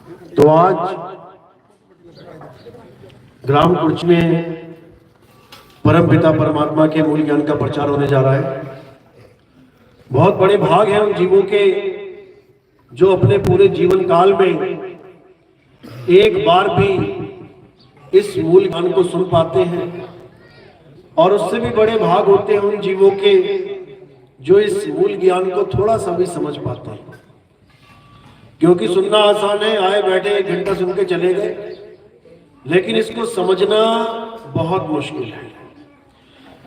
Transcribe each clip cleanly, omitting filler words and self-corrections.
तो आज ग्राम कुर्च में परम पिता परमात्मा के मूल ज्ञान का प्रचार होने जा रहा है। बहुत बड़े भाग हैं उन जीवों के जो अपने पूरे जीवन काल में एक बार भी इस मूल ज्ञान को सुन पाते हैं, और उससे भी बड़े भाग होते हैं उन जीवों के जो इस मूल ज्ञान को थोड़ा सा भी समझ पाते हैं। क्योंकि सुनना आसान है, आए बैठे 1 घंटा सुन के चले गए, लेकिन इसको समझना बहुत मुश्किल है।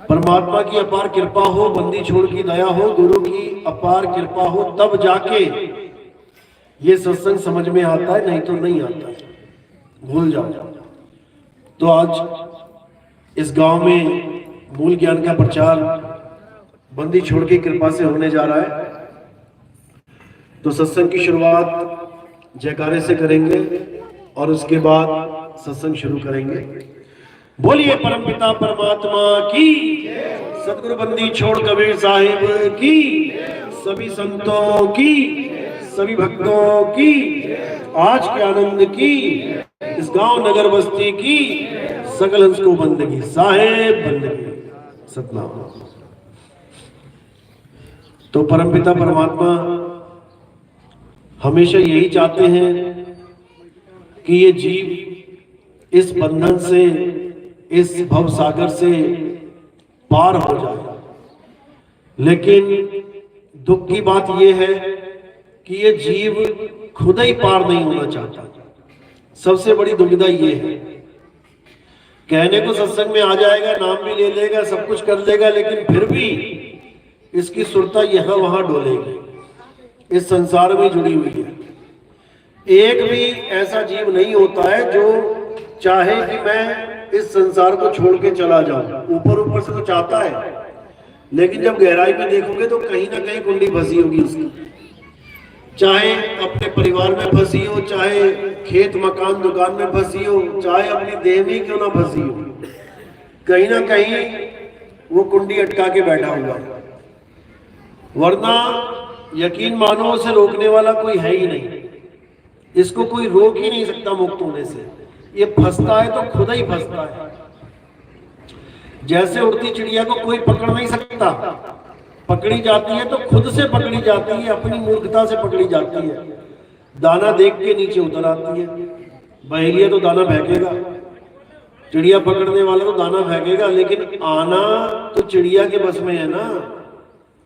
परमात्मा की अपार कृपा हो, बंदी छोड़ की दया हो, गुरु की अपार कृपा हो, तब जाके ये सत्संग समझ में आता है, नहीं तो नहीं आता है, भूल जाओ। तो आज इस गांव में मूल ज्ञान का प्रचार बंदी छोड़ की कृपा से होने जा रहा है। तो सत्संग की शुरुआत जयकारे से करेंगे और उसके बाद सत्संग शुरू करेंगे। बोलिए परम पिता परमात्मा की, सतगुरु बंदी छोड़ कबीर साहिब की, सभी संतों की, सभी भक्तों की, आज के आनंद की, इस गांव नगर बस्ती की, सकल हंस को बंदगी साहेब बंदगी सतनाम। तो परम पिता परमात्मा हमेशा यही चाहते हैं कि ये जीव इस बंधन से, इस भव सागर से पार हो जाए। लेकिन दुख की बात यह है कि ये जीव खुद ही पार नहीं होना चाहता। सबसे बड़ी दुविधा ये है, कहने को सत्संग में आ जाएगा, नाम भी ले लेगा, सब कुछ कर लेगा, लेकिन फिर भी इसकी सुरता यहां वहां डोलेगी, इस संसार में जुड़ी हुई है। एक भी ऐसा जीव नहीं होता है जो चाहे कि मैं इस संसार को छोड़ के चला जाऊं। ऊपर ऊपर से तो चाहता है, लेकिन जब गहराई में देखोगे तो कहीं ना कहीं कुंडी फंसी होगी उसकी। चाहे अपने परिवार में फंसी हो, चाहे खेत मकान दुकान में फंसी हो, चाहे अपनी देह में क्यों ना फंसी हो, कहीं ना कहीं वो कुंडी अटका के बैठा हुआ है। वरना यकीन मानो उसे रोकने वाला कोई है ही नहीं, इसको कोई रोक ही नहीं सकता मुक्त होने से। ये फंसता है तो खुद ही फंसता है। जैसे उड़ती चिड़िया को कोई पकड़ नहीं सकता, पकड़ी जाती है तो खुद से पकड़ी जाती है, अपनी मूर्खता से पकड़ी जाती है। दाना देख के नीचे उतर आती है। बहेलिया तो दाना फेंकेगा, चिड़िया पकड़ने वाला तो दाना फेंकेगा, लेकिन आना तो चिड़िया के बस में है ना।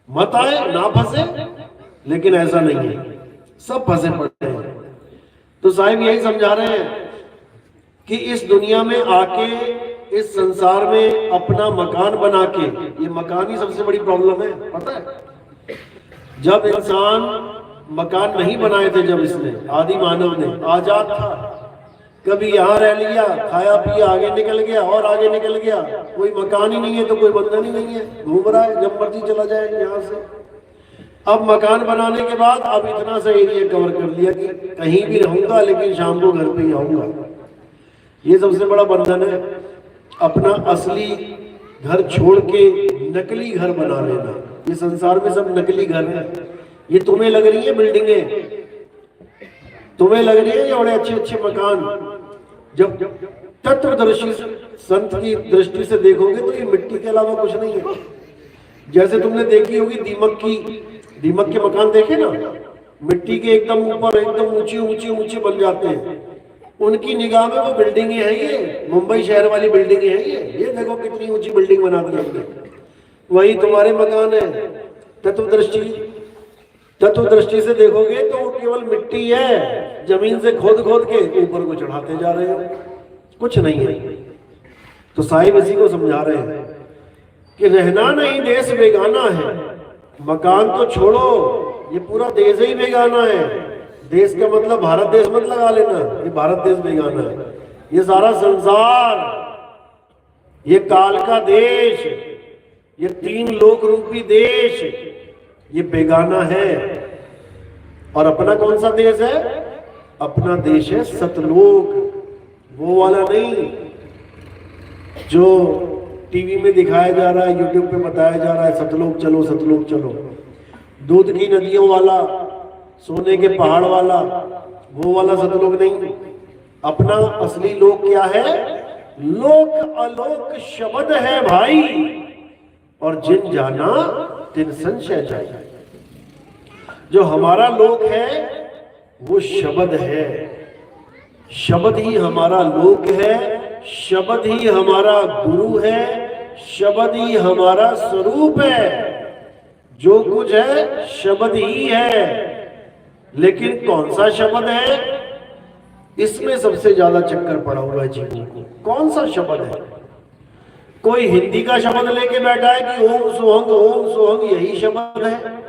मत आए ना फंसे, लेकिन ऐसा नहीं है, सब फंसे पड़ते हैं। तो साहिब यही समझा रहे हैं कि इस दुनिया में आके, इस संसार में अपना मकान बना के, ये मकान ही सबसे बड़ी प्रॉब्लम है, पता है। जब इंसान मकान नहीं बनाए थे, जब इसने आदि मानव ने, आजाद था, कभी यहाँ रह लिया, खाया पिया, आगे निकल गया और आगे निकल गया। कोई मकान ही नहीं है तो कोई बंधन ही नहीं है, घूम रहा है, जब मर्जी चला जाए यहाँ से। अब मकान बनाने के बाद अब इतना सा एरिया कवर कर लिया कि कहीं भी रहूंगा, लेकिन शाम को घर पे ही आऊंगा। ये सबसे बड़ा बंधन है, अपना असली घर छोड़ के नकली घर बना लेना। ये संसार में सब नकली घर है। ये तुम्हें लग रही है बिल्डिंगें, तुम्हें लग रही है ये बड़े अच्छे अच्छे मकान, जब तत्वदर्शी संत की दृष्टि से देखोगे तो ये मिट्टी के अलावा कुछ नहीं है। जैसे तुमने देखी होगी दीमक के मकान देखे ना, मिट्टी के एकदम ऊपर, एकदम ऊंचे ऊंचे ऊंचे बन जाते हैं। उनकी निगाह में वो बिल्डिंगें हैं, ये मुंबई शहर वाली बिल्डिंगें हैं। ये देखो कितनी ऊंची बिल्डिंग बना दी हमने। वही तुम्हारे मकान है। तत्वदृष्टि से देखोगे तो वो केवल मिट्टी है, जमीन से खोद खोद के ऊपर को चढ़ाते जा रहे हो, कुछ नहीं है। तो साहिब इसी को समझा रहे हैं कि रहना नहीं देश बेगाना है। मकान तो छोड़ो, ये पूरा देश ही बेगाना है। देश का मतलब भारत देश मत लगा लेना, ये भारत देश बेगाना है। ये सारा संसार, ये काल का देश, ये 3 लोक रूपी देश, ये बेगाना है। और अपना कौन सा देश है? अपना देश है सतलोक, वो वाला नहीं जो टीवी में दिखाया जा रहा है, यूट्यूब पे बताया जा रहा है, सतलोक चलो सतलोक चलो। दूध की नदियों वाला सोने के पहाड़ वाला, वो वाला सतलोक नहीं। अपना असली लोक क्या है? लोक अलोक शब्द है भाई, और जिन जाना तिन संशय जाए। जो हमारा लोक है वो शब्द है, शब्द ही हमारा लोक है, शब्द ही हमारा गुरु है, शब्द ही हमारा स्वरूप है। जो कुछ है शब्द ही है। लेकिन कौन सा शब्द है, इसमें सबसे ज्यादा चक्कर पड़ा हुआ है जीवों को। कौन सा शब्द है? कोई हिंदी का शब्द लेके बैठा है कि ओम सोहंग यही शब्द है।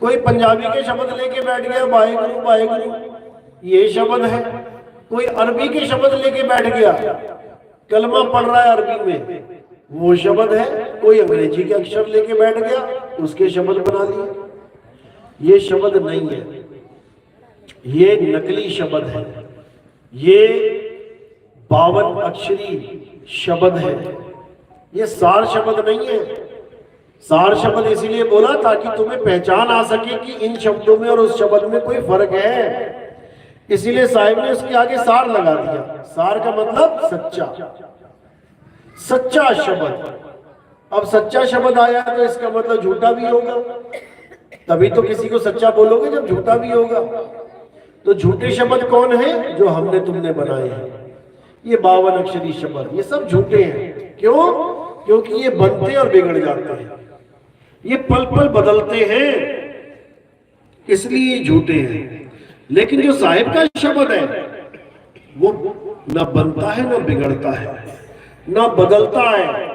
कोई पंजाबी के शब्द लेके बैठ गया, वाहेगुरु वाहेगुरु ये शब्द है। कोई अरबी के शब्द लेके बैठ गया, कलमा पढ़ रहा है अरबी में, वो शब्द है। कोई अंग्रेजी के अक्षर लेके बैठ गया, उसके शब्द बना लिए। ये शब्द नहीं है, ये नकली शब्द है, ये 52 अक्षरी शब्द है, ये सार शब्द नहीं है। सार शब्द इसीलिए बोला ताकि तुम्हें पहचान आ सके कि इन शब्दों में और उस शब्द में कोई फर्क है। इसीलिए साहिब ने उसके आगे सार लगा दिया। सार का मतलब सच्चा, सच्चा शब्द। अब सच्चा शब्द आया तो इसका मतलब झूठा भी होगा, तभी तो किसी को सच्चा बोलोगे जब झूठा भी होगा। तो झूठे शब्द कौन है? जो हमने तुमने बनाए हैं। ये 52 अक्षरी शब्द, ये सब झूठे हैं। क्यों? क्योंकि ये बनते और बिगड़ जाते हैं, ये पल पल बदलते हैं, इसलिए झूठे हैं। लेकिन जो साहिब का शब्द है वो न बनता है, न बिगड़ता है, न बदलता है,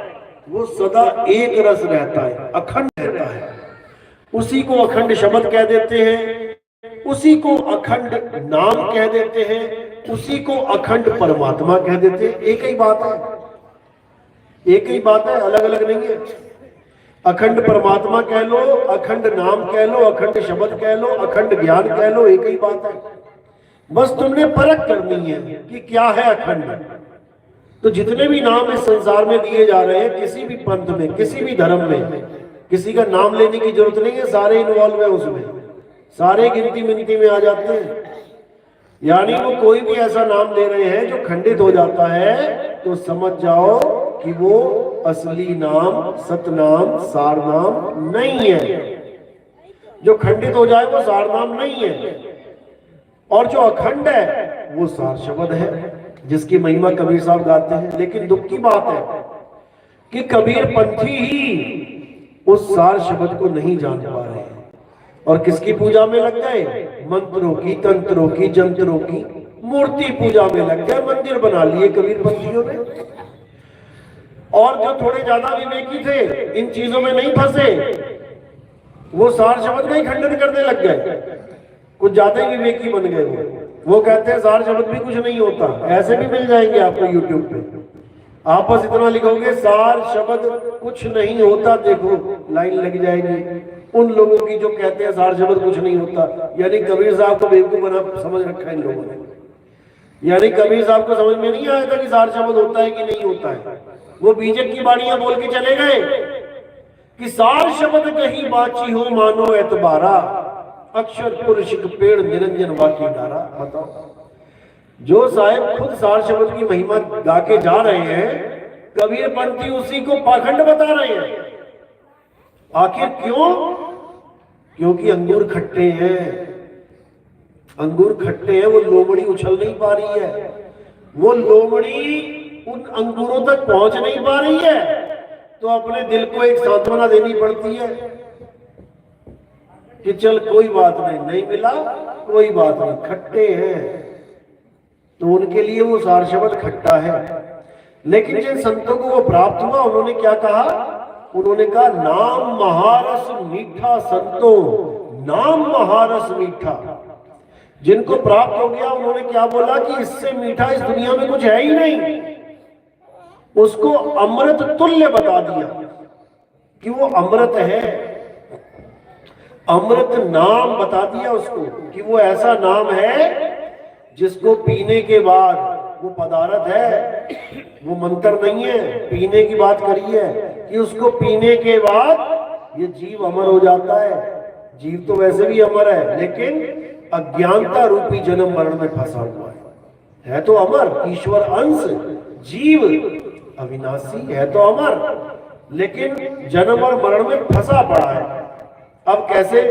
वो सदा एक रस रहता है, अखंड रहता है। उसी को अखंड शब्द कह देते हैं, उसी को अखंड नाम कह देते हैं, उसी को अखंड परमात्मा कह देते हैं। एक ही बात है, एक ही बात है, अलग अलग नहीं है। अखंड परमात्मा कह लो, अखंड नाम कह लो, अखंड शब्द कह लो, अखंड ज्ञान कह लो, एक ही बात है। बस तुमने परख करनी है कि क्या है अखंड। तो जितने भी नाम इस संसार में दिए जा रहे हैं, किसी भी पंथ में, किसी भी धर्म में, किसी का नाम लेने की जरूरत नहीं है, सारे इन्वॉल्व है उसमें, सारे गिनती मिनती में आ जाते हैं। यानी वो कोई भी ऐसा नाम ले रहे हैं जो खंडित हो जाता है, तो समझ जाओ कि वो असली नाम, सतनाम, सार नाम नहीं है। जो खंडित हो जाए वो सार नाम नहीं है, और जो अखंड है वो सार शब्द है, जिसकी महिमा कबीर साहब गाते हैं। लेकिन दुख की बात है कि कबीर पंथी ही उस सार शब्द को नहीं जान पा रहे हैं, और किसकी पूजा में लग गए? मंत्रों की, तंत्रों की, जंत्रों की, मूर्ति पूजा में लग गए, मंदिर बना लिए कबीर पंथियों ने। और जो थोड़े ज्यादा विवेकी थे, इन चीजों में नहीं फंसे, वो सार शब्द का ही खंडन करने लग गए। कुछ ज्यादा ही विवेकी बन गए। वो कहते हैं सार शब्द भी कुछ नहीं होता। ऐसे भी मिल जाएंगे आपको यूट्यूब पे, आप बस इतना लिखोगे सार शब्द कुछ नहीं होता, देखो लाइन लग जाएगी उन लोगों की जो कहते हैं सार शब्द कुछ नहीं होता। यानी कबीर साहब को बेवकूफ बना समझ रखा है इन लोगों ने। यानी कबीर साहब को समझ में नहीं आया था कि सार शब्द होता है कि नहीं होता है। वो बीजक की बाणियां बोल के चले गए कि सार शब्द कहीं बाची हो मानो एतबारा, अक्षर पुरुष पेड़ निरंजन वाकी डारा। बताओ, जो साहिब खुद सार शब्द की महिमा गा के जा रहे हैं, कबीर पंथी उसी को पाखंड बता रहे हैं। आखिर क्यों? क्योंकि अंगूर खट्टे हैं, अंगूर खट्टे हैं, वो लोमड़ी उछल नहीं पा रही है, वो लोमड़ी उन अंगूरों तक पहुंच नहीं पा रही है। तो अपने दिल को एक सांत्वना देनी पड़ती है कि चल कोई बात नहीं, नहीं मिला कोई बात नहीं, खट्टे हैं, तो उनके लिए वो सार शब्द खट्टा है। लेकिन जिन संतों को वो प्राप्त हुआ, उन्होंने क्या कहा? उन्होंने कहा नाम महारस मीठा संतो, नाम महारस मीठा। जिनको प्राप्त हो गया उन्होंने क्या बोला कि इससे मीठा इस दुनिया में कुछ है ही नहीं। उसको अमृत तुल्य बता दिया कि वो अमृत है। अमृत नाम बता दिया उसको कि वो ऐसा नाम है जिसको पीने के बाद, वो पदार्थ है, वो मंत्र नहीं है, पीने की बात करी है कि उसको पीने के बाद ये जीव अमर हो जाता है। जीव तो वैसे भी अमर है, लेकिन अज्ञानता रूपी जन्म मरण में फंसा हुआ है तो अमर, ईश्वर अंश, जीव अविनाशी है तो अमर, लेकिन जन्म और मरण में फंसा पड़ा है। अब कैसे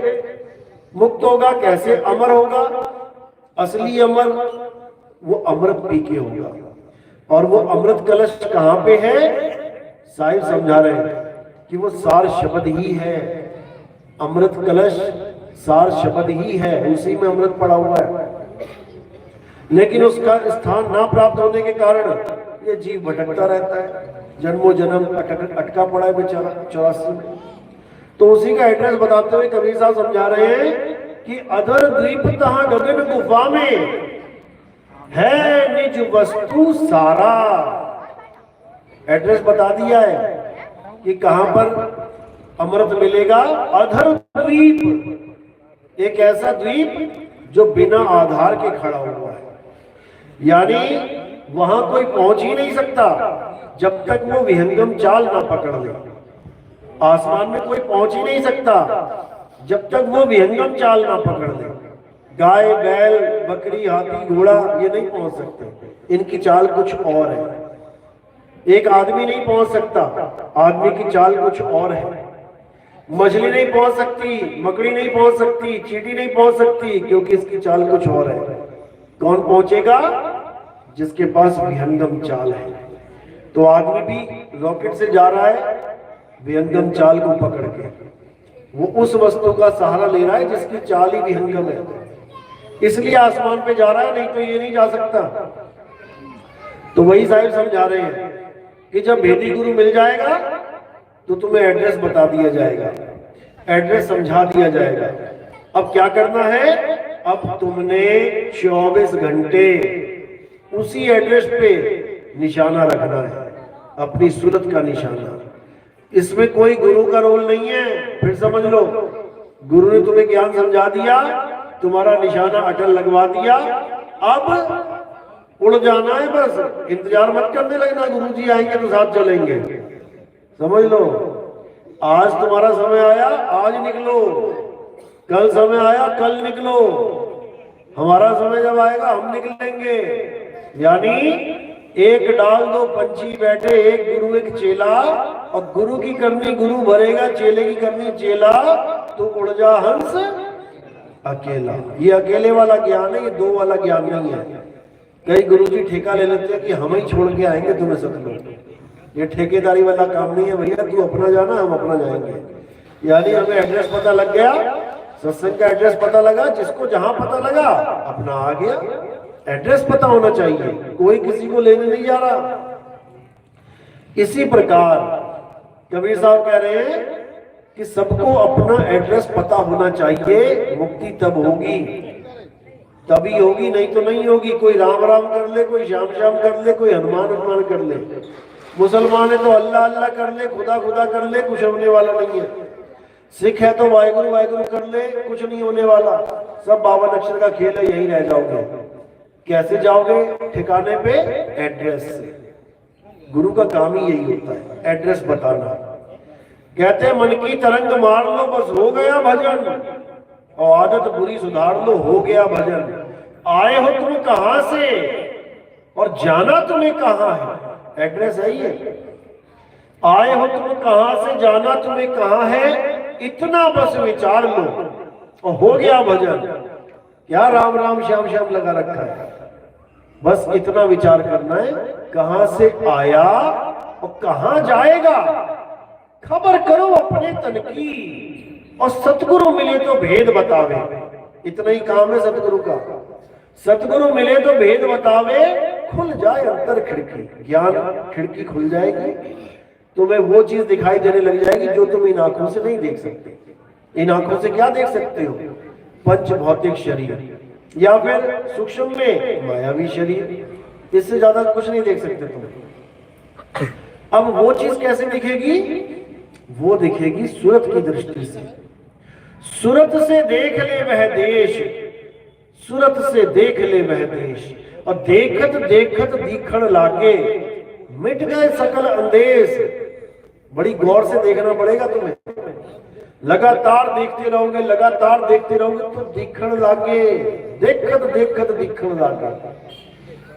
मुक्त होगा, कैसे अमर होगा? असली अमर वो अमृत पी के होगा। और वो अमृत कलश कहां पे है? साहिब समझा रहे हैं कि वो सार शब्द ही है। अमृत कलश सार शब्द ही है, उसी में अमृत पड़ा हुआ है। लेकिन उसका स्थान ना प्राप्त होने के कारण ये जीव भटकता रहता है, जन्मों जन्म अटका पड़ा है बेचारा 84 में। तो उसी का एड्रेस बताते हुए कबीर साहब समझा रहे हैं कि अधर द्वीप तहां गगन गुफा में है निज वस्तु सारा। एड्रेस बता दिया है कि कहां पर अमृत मिलेगा। अधर द्वीप, एक ऐसा द्वीप जो बिना आधार के खड़ा हुआ है, यानी वहां कोई पहुंच ही नहीं सकता जब तक वो विहंगम चाल ना पकड़ ले। आसमान में कोई पहुंच ही नहीं सकता जब तक वो विहंगम चाल ना पकड़ ले। गाय, बैल, बकरी, हाथी, घोड़ा ये नहीं पहुंच सकते, इनकी चाल कुछ और है। एक आदमी नहीं पहुंच सकता, आदमी की चाल कुछ और है। मछली नहीं पहुंच सकती, मकड़ी नहीं पहुंच सकती, चींटी नहीं पहुंच सकती, क्योंकि इसकी चाल कुछ और है। कौन पहुंचेगा? जिसके पास विहंगम चाल है। तो आदमी भी रॉकेट से जा रहा है विहंगम चाल को पकड़ के, वो उस वस्तु का सहारा ले रहा है जिसकी चाल ही विहंगम है, इसलिए आसमान पे जा रहा है, नहीं तो ये नहीं जा सकता। तो वही साहिब समझा रहे हैं कि जब भेदी गुरु मिल जाएगा तो तुम्हें एड्रेस बता दिया जाएगा, एड्रेस समझा दिया जाएगा। अब क्या करना है? अब तुमने 24 घंटे उसी एड्रेस पे निशाना रखना है, अपनी सूरत का निशाना। इसमें कोई गुरु का रोल नहीं है। फिर समझ लो, गुरु ने तुम्हें ज्ञान समझा दिया, तुम्हारा निशाना अटल लगवा दिया, अब उड़ जाना है बस। इंतजार मत करने लगना गुरु जी आएंगे तो साथ चलेंगे। समझ लो, आज तुम्हारा समय आया, आज निकलो, कल समय आया, कल निकलो, हमारा समय जब आएगा हम निकलेंगे। यानी एक डाल दो पंछी बैठे, एक गुरु एक चेला, और गुरु की करनी गुरु भरेगा, चेले की करनी चेला, तो उड़ जा हंस अकेला। ये अकेले वाला ज्ञान है, ये दो वाला ज्ञान नहीं है। कई गुरु जी ठेका ले लेते हैं कि हम ही छोड़ के आएंगे तुम्हें सतलोक। ये ठेकेदारी वाला काम नहीं है भैया, तू अपना जाना, हम अपना जाएंगे। यानी हमें एड्रेस पता लग गया, सत्संग का एड्रेस पता लगा, जिसको जहां पता लगा अपना आ गया। एड्रेस पता होना चाहिए, कोई किसी को लेने नहीं जा रहा। इसी प्रकार कबीर साहब कह रहे हैं कि सबको अपना एड्रेस पता होना चाहिए। मुक्ति तब होगी, तभी होगी, नहीं तो नहीं होगी। कोई राम राम कर ले, कोई श्याम श्याम कर ले, कोई हनुमान हनुमान कर ले। मुसलमान है तो अल्लाह अल्लाह कर ले, खुदा खुदा कर ले, कुछ होने वाला नहीं है। सिख है तो वाहेगुरु वाहेगुरु कर ले, कुछ नहीं होने वाला। सब 52 अक्षर का खेल है, यही रह जाओगे। कैसे जाओगे ठिकाने पे? एड्रेस से। गुरु का काम ही यही होता है, एड्रेस बताना। कहते हैं मन की तरंग मार लो, बस हो गया भजन, और आदत बुरी सुधार लो, हो गया भजन। आए हो तुम कहां से और जाना तुम्हें कहां है? एड्रेस है ये। आए हो तुम कहां से, जाना तुम्हें कहां है, इतना बस विचार लो और हो गया भजन। क्या राम राम श्याम श्याम लगा रखा है? बस इतना विचार करना है, कहां से आया और कहां जाएगा। खबर करो अपने तन की, और सतगुरु मिले तो भेद बतावे। इतना ही काम है सतगुरु का। सतगुरु मिले तो भेद बतावे, खुल जाए अंतर खिड़की। ज्ञान खिड़की खुल जाएगी, तुम्हें वो चीज दिखाई देने लग जाएगी जो तुम इन आंखों से नहीं देख सकते। इन आंखों से क्या देख सकते हो? पंच भौतिक शरीर, या फिर सूक्ष्म में मायावी शरीर। इससे ज्यादा कुछ नहीं देख सकते तुम। अब वो चीज कैसे दिखेगी? वो दिखेगी सूरत की दृष्टि से। सूरत से देख ले वह देश, सूरत से देख ले वह देश, और देखत देखत दीखण लागे, मिट गए सकल अंदेश। बड़ी गौर से देखना पड़ेगा तुम्हें। लगातार देखते रहोगे, लगातार देखते रहोगे तो दिखण लागे, देखत देखत दिखण लागे।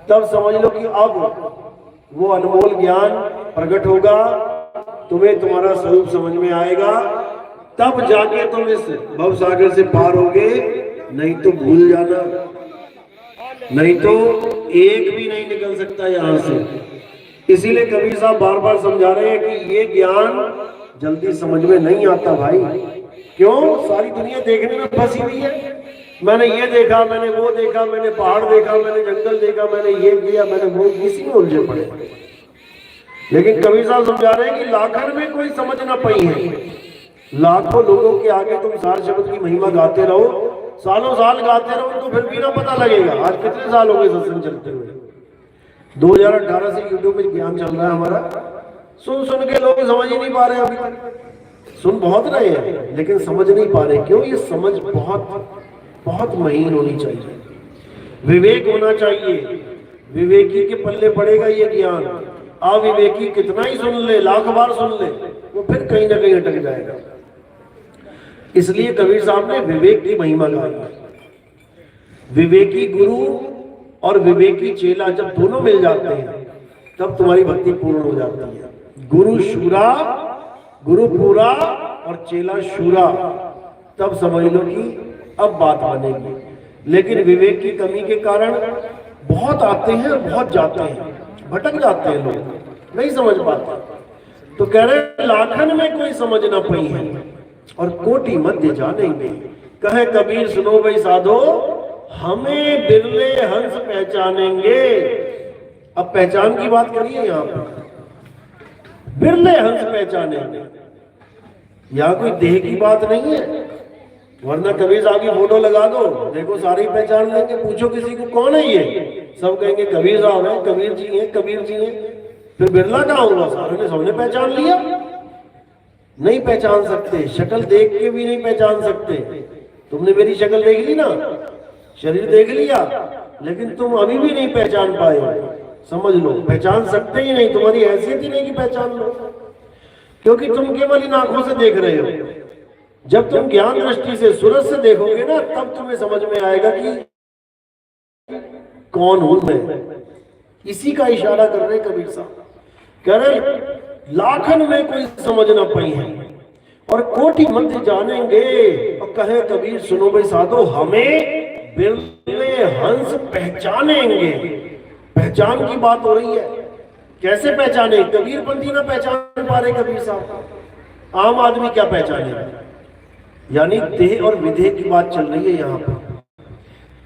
तब समझ लो कि अब वो अनमोल ज्ञान प्रकट होगा, तुम्हें तुम्हारा स्वरूप समझ में आएगा, तब जाके तुम इस भव सागर से पार होगे। नहीं तो भूल जाना, नहीं तो एक भी नहीं निकल सकता यहां से। इसीलिए कबीर साहब बार बार समझा रहे हैं कि ये ज्ञान जल्दी समझ में नहीं आता भाई। क्यों? सारी दुनिया देखने में फंसी हुई है। मैंने ये देखा, मैंने वो देखा, मैंने पहाड़ देखा, मैंने जंगल देखा, मैंने ये किया, मैंने वो, इसी में उलझे पड़े। लेकिन कबीर साहब समझा रहे हैं कि लाखन में कोई समझ ना पाई है। लाखों लोगों के आगे तुम सार शब्द की महिमा गाते रहो, सालों साल गाते रहो, तो फिर भी ना पता लगेगा। आज कितने साल हो गए सत्संग चलते हुए? 2018 से यूट्यूब पे ज्ञान चल रहा है हमारा। सुन सुन के लोग समझ ही नहीं पा रहे। अभी तक सुन बहुत रहे हैं लेकिन समझ नहीं पा रहे। क्यों? ये समझ बहुत बहुत महीन होनी चाहिए, विवेक होना चाहिए। विवेकी के पल्ले पड़ेगा ये ज्ञान। अविवेकी कितना ही सुन ले, लाख बार सुन ले, वो फिर कहीं ना कहीं अटक जाएगा। इसलिए कबीर साहब ने विवेक की महिमा गाई। विवेकी गुरु और विवेकी चेला जब दोनों मिल जाते हैं तब तुम्हारी भक्ति पूर्ण हो जाती है। गुरु शूरा, गुरु पूरा और चेला शूरा, तब समझ लो कि अब बात बनेगी। लेकिन विवेक की कमी के कारण बहुत आते हैं और बहुत जाते हैं, भटक जाते हैं लोग, नहीं समझ पाते। तो कह रहे लाखन में कोई समझ ना पाई है और कोटि मध्य जानेंगे। कहे कबीर सुनो भाई साधो, हमें बिरले हंस पहचानेंगे। अब पहचान की बात करिए यहाँ पर, बिरले हंस पहचानेंगे। यहाँ कोई देह की बात नहीं है, वरना कबीर साहब की फोटो लगा दो, देखो सारे पहचान लेंगे। पूछो किसी को कौन है ये, सब कहेंगे कबीर साहब है, कबीर जी हैं, कबीर जी हैं। फिर बिरला कहाँ हुआ? सारे ने सबने पहचान लिया। नहीं पहचान सकते, शक्ल देख के भी नहीं पहचान सकते। तुमने मेरी शक्ल देख ली ना, शरीर देख लिया, लेकिन तुम अभी भी नहीं पहचान पाए। समझ लो, पहचान सकते ही नहीं, तुम्हारी हैसियत ही नहीं कि पहचान लो, क्योंकि तुम केवल इन आंखों से देख रहे हो। जब तुम ज्ञान दृष्टि से सूरज से देखोगे ना, तब तुम्हें समझ में आएगा कि कौन हूं मैं। इसी का इशारा कर रहे कबीर साहब। कह रहे लाखन में कोई समझ ना पाई है और कोटि मध्य जानेंगे। और कहे कबीर सुनो भाई साधो, हमें बिरले हंस पहचानेंगे। पहचान की बात हो रही है। कैसे पहचाने? कबीर पंथी ना पहचान पा रहे कबीर साहब, आम आदमी क्या पहचाने? यानी देह और विदेह की बात चल रही है यहाँ पर।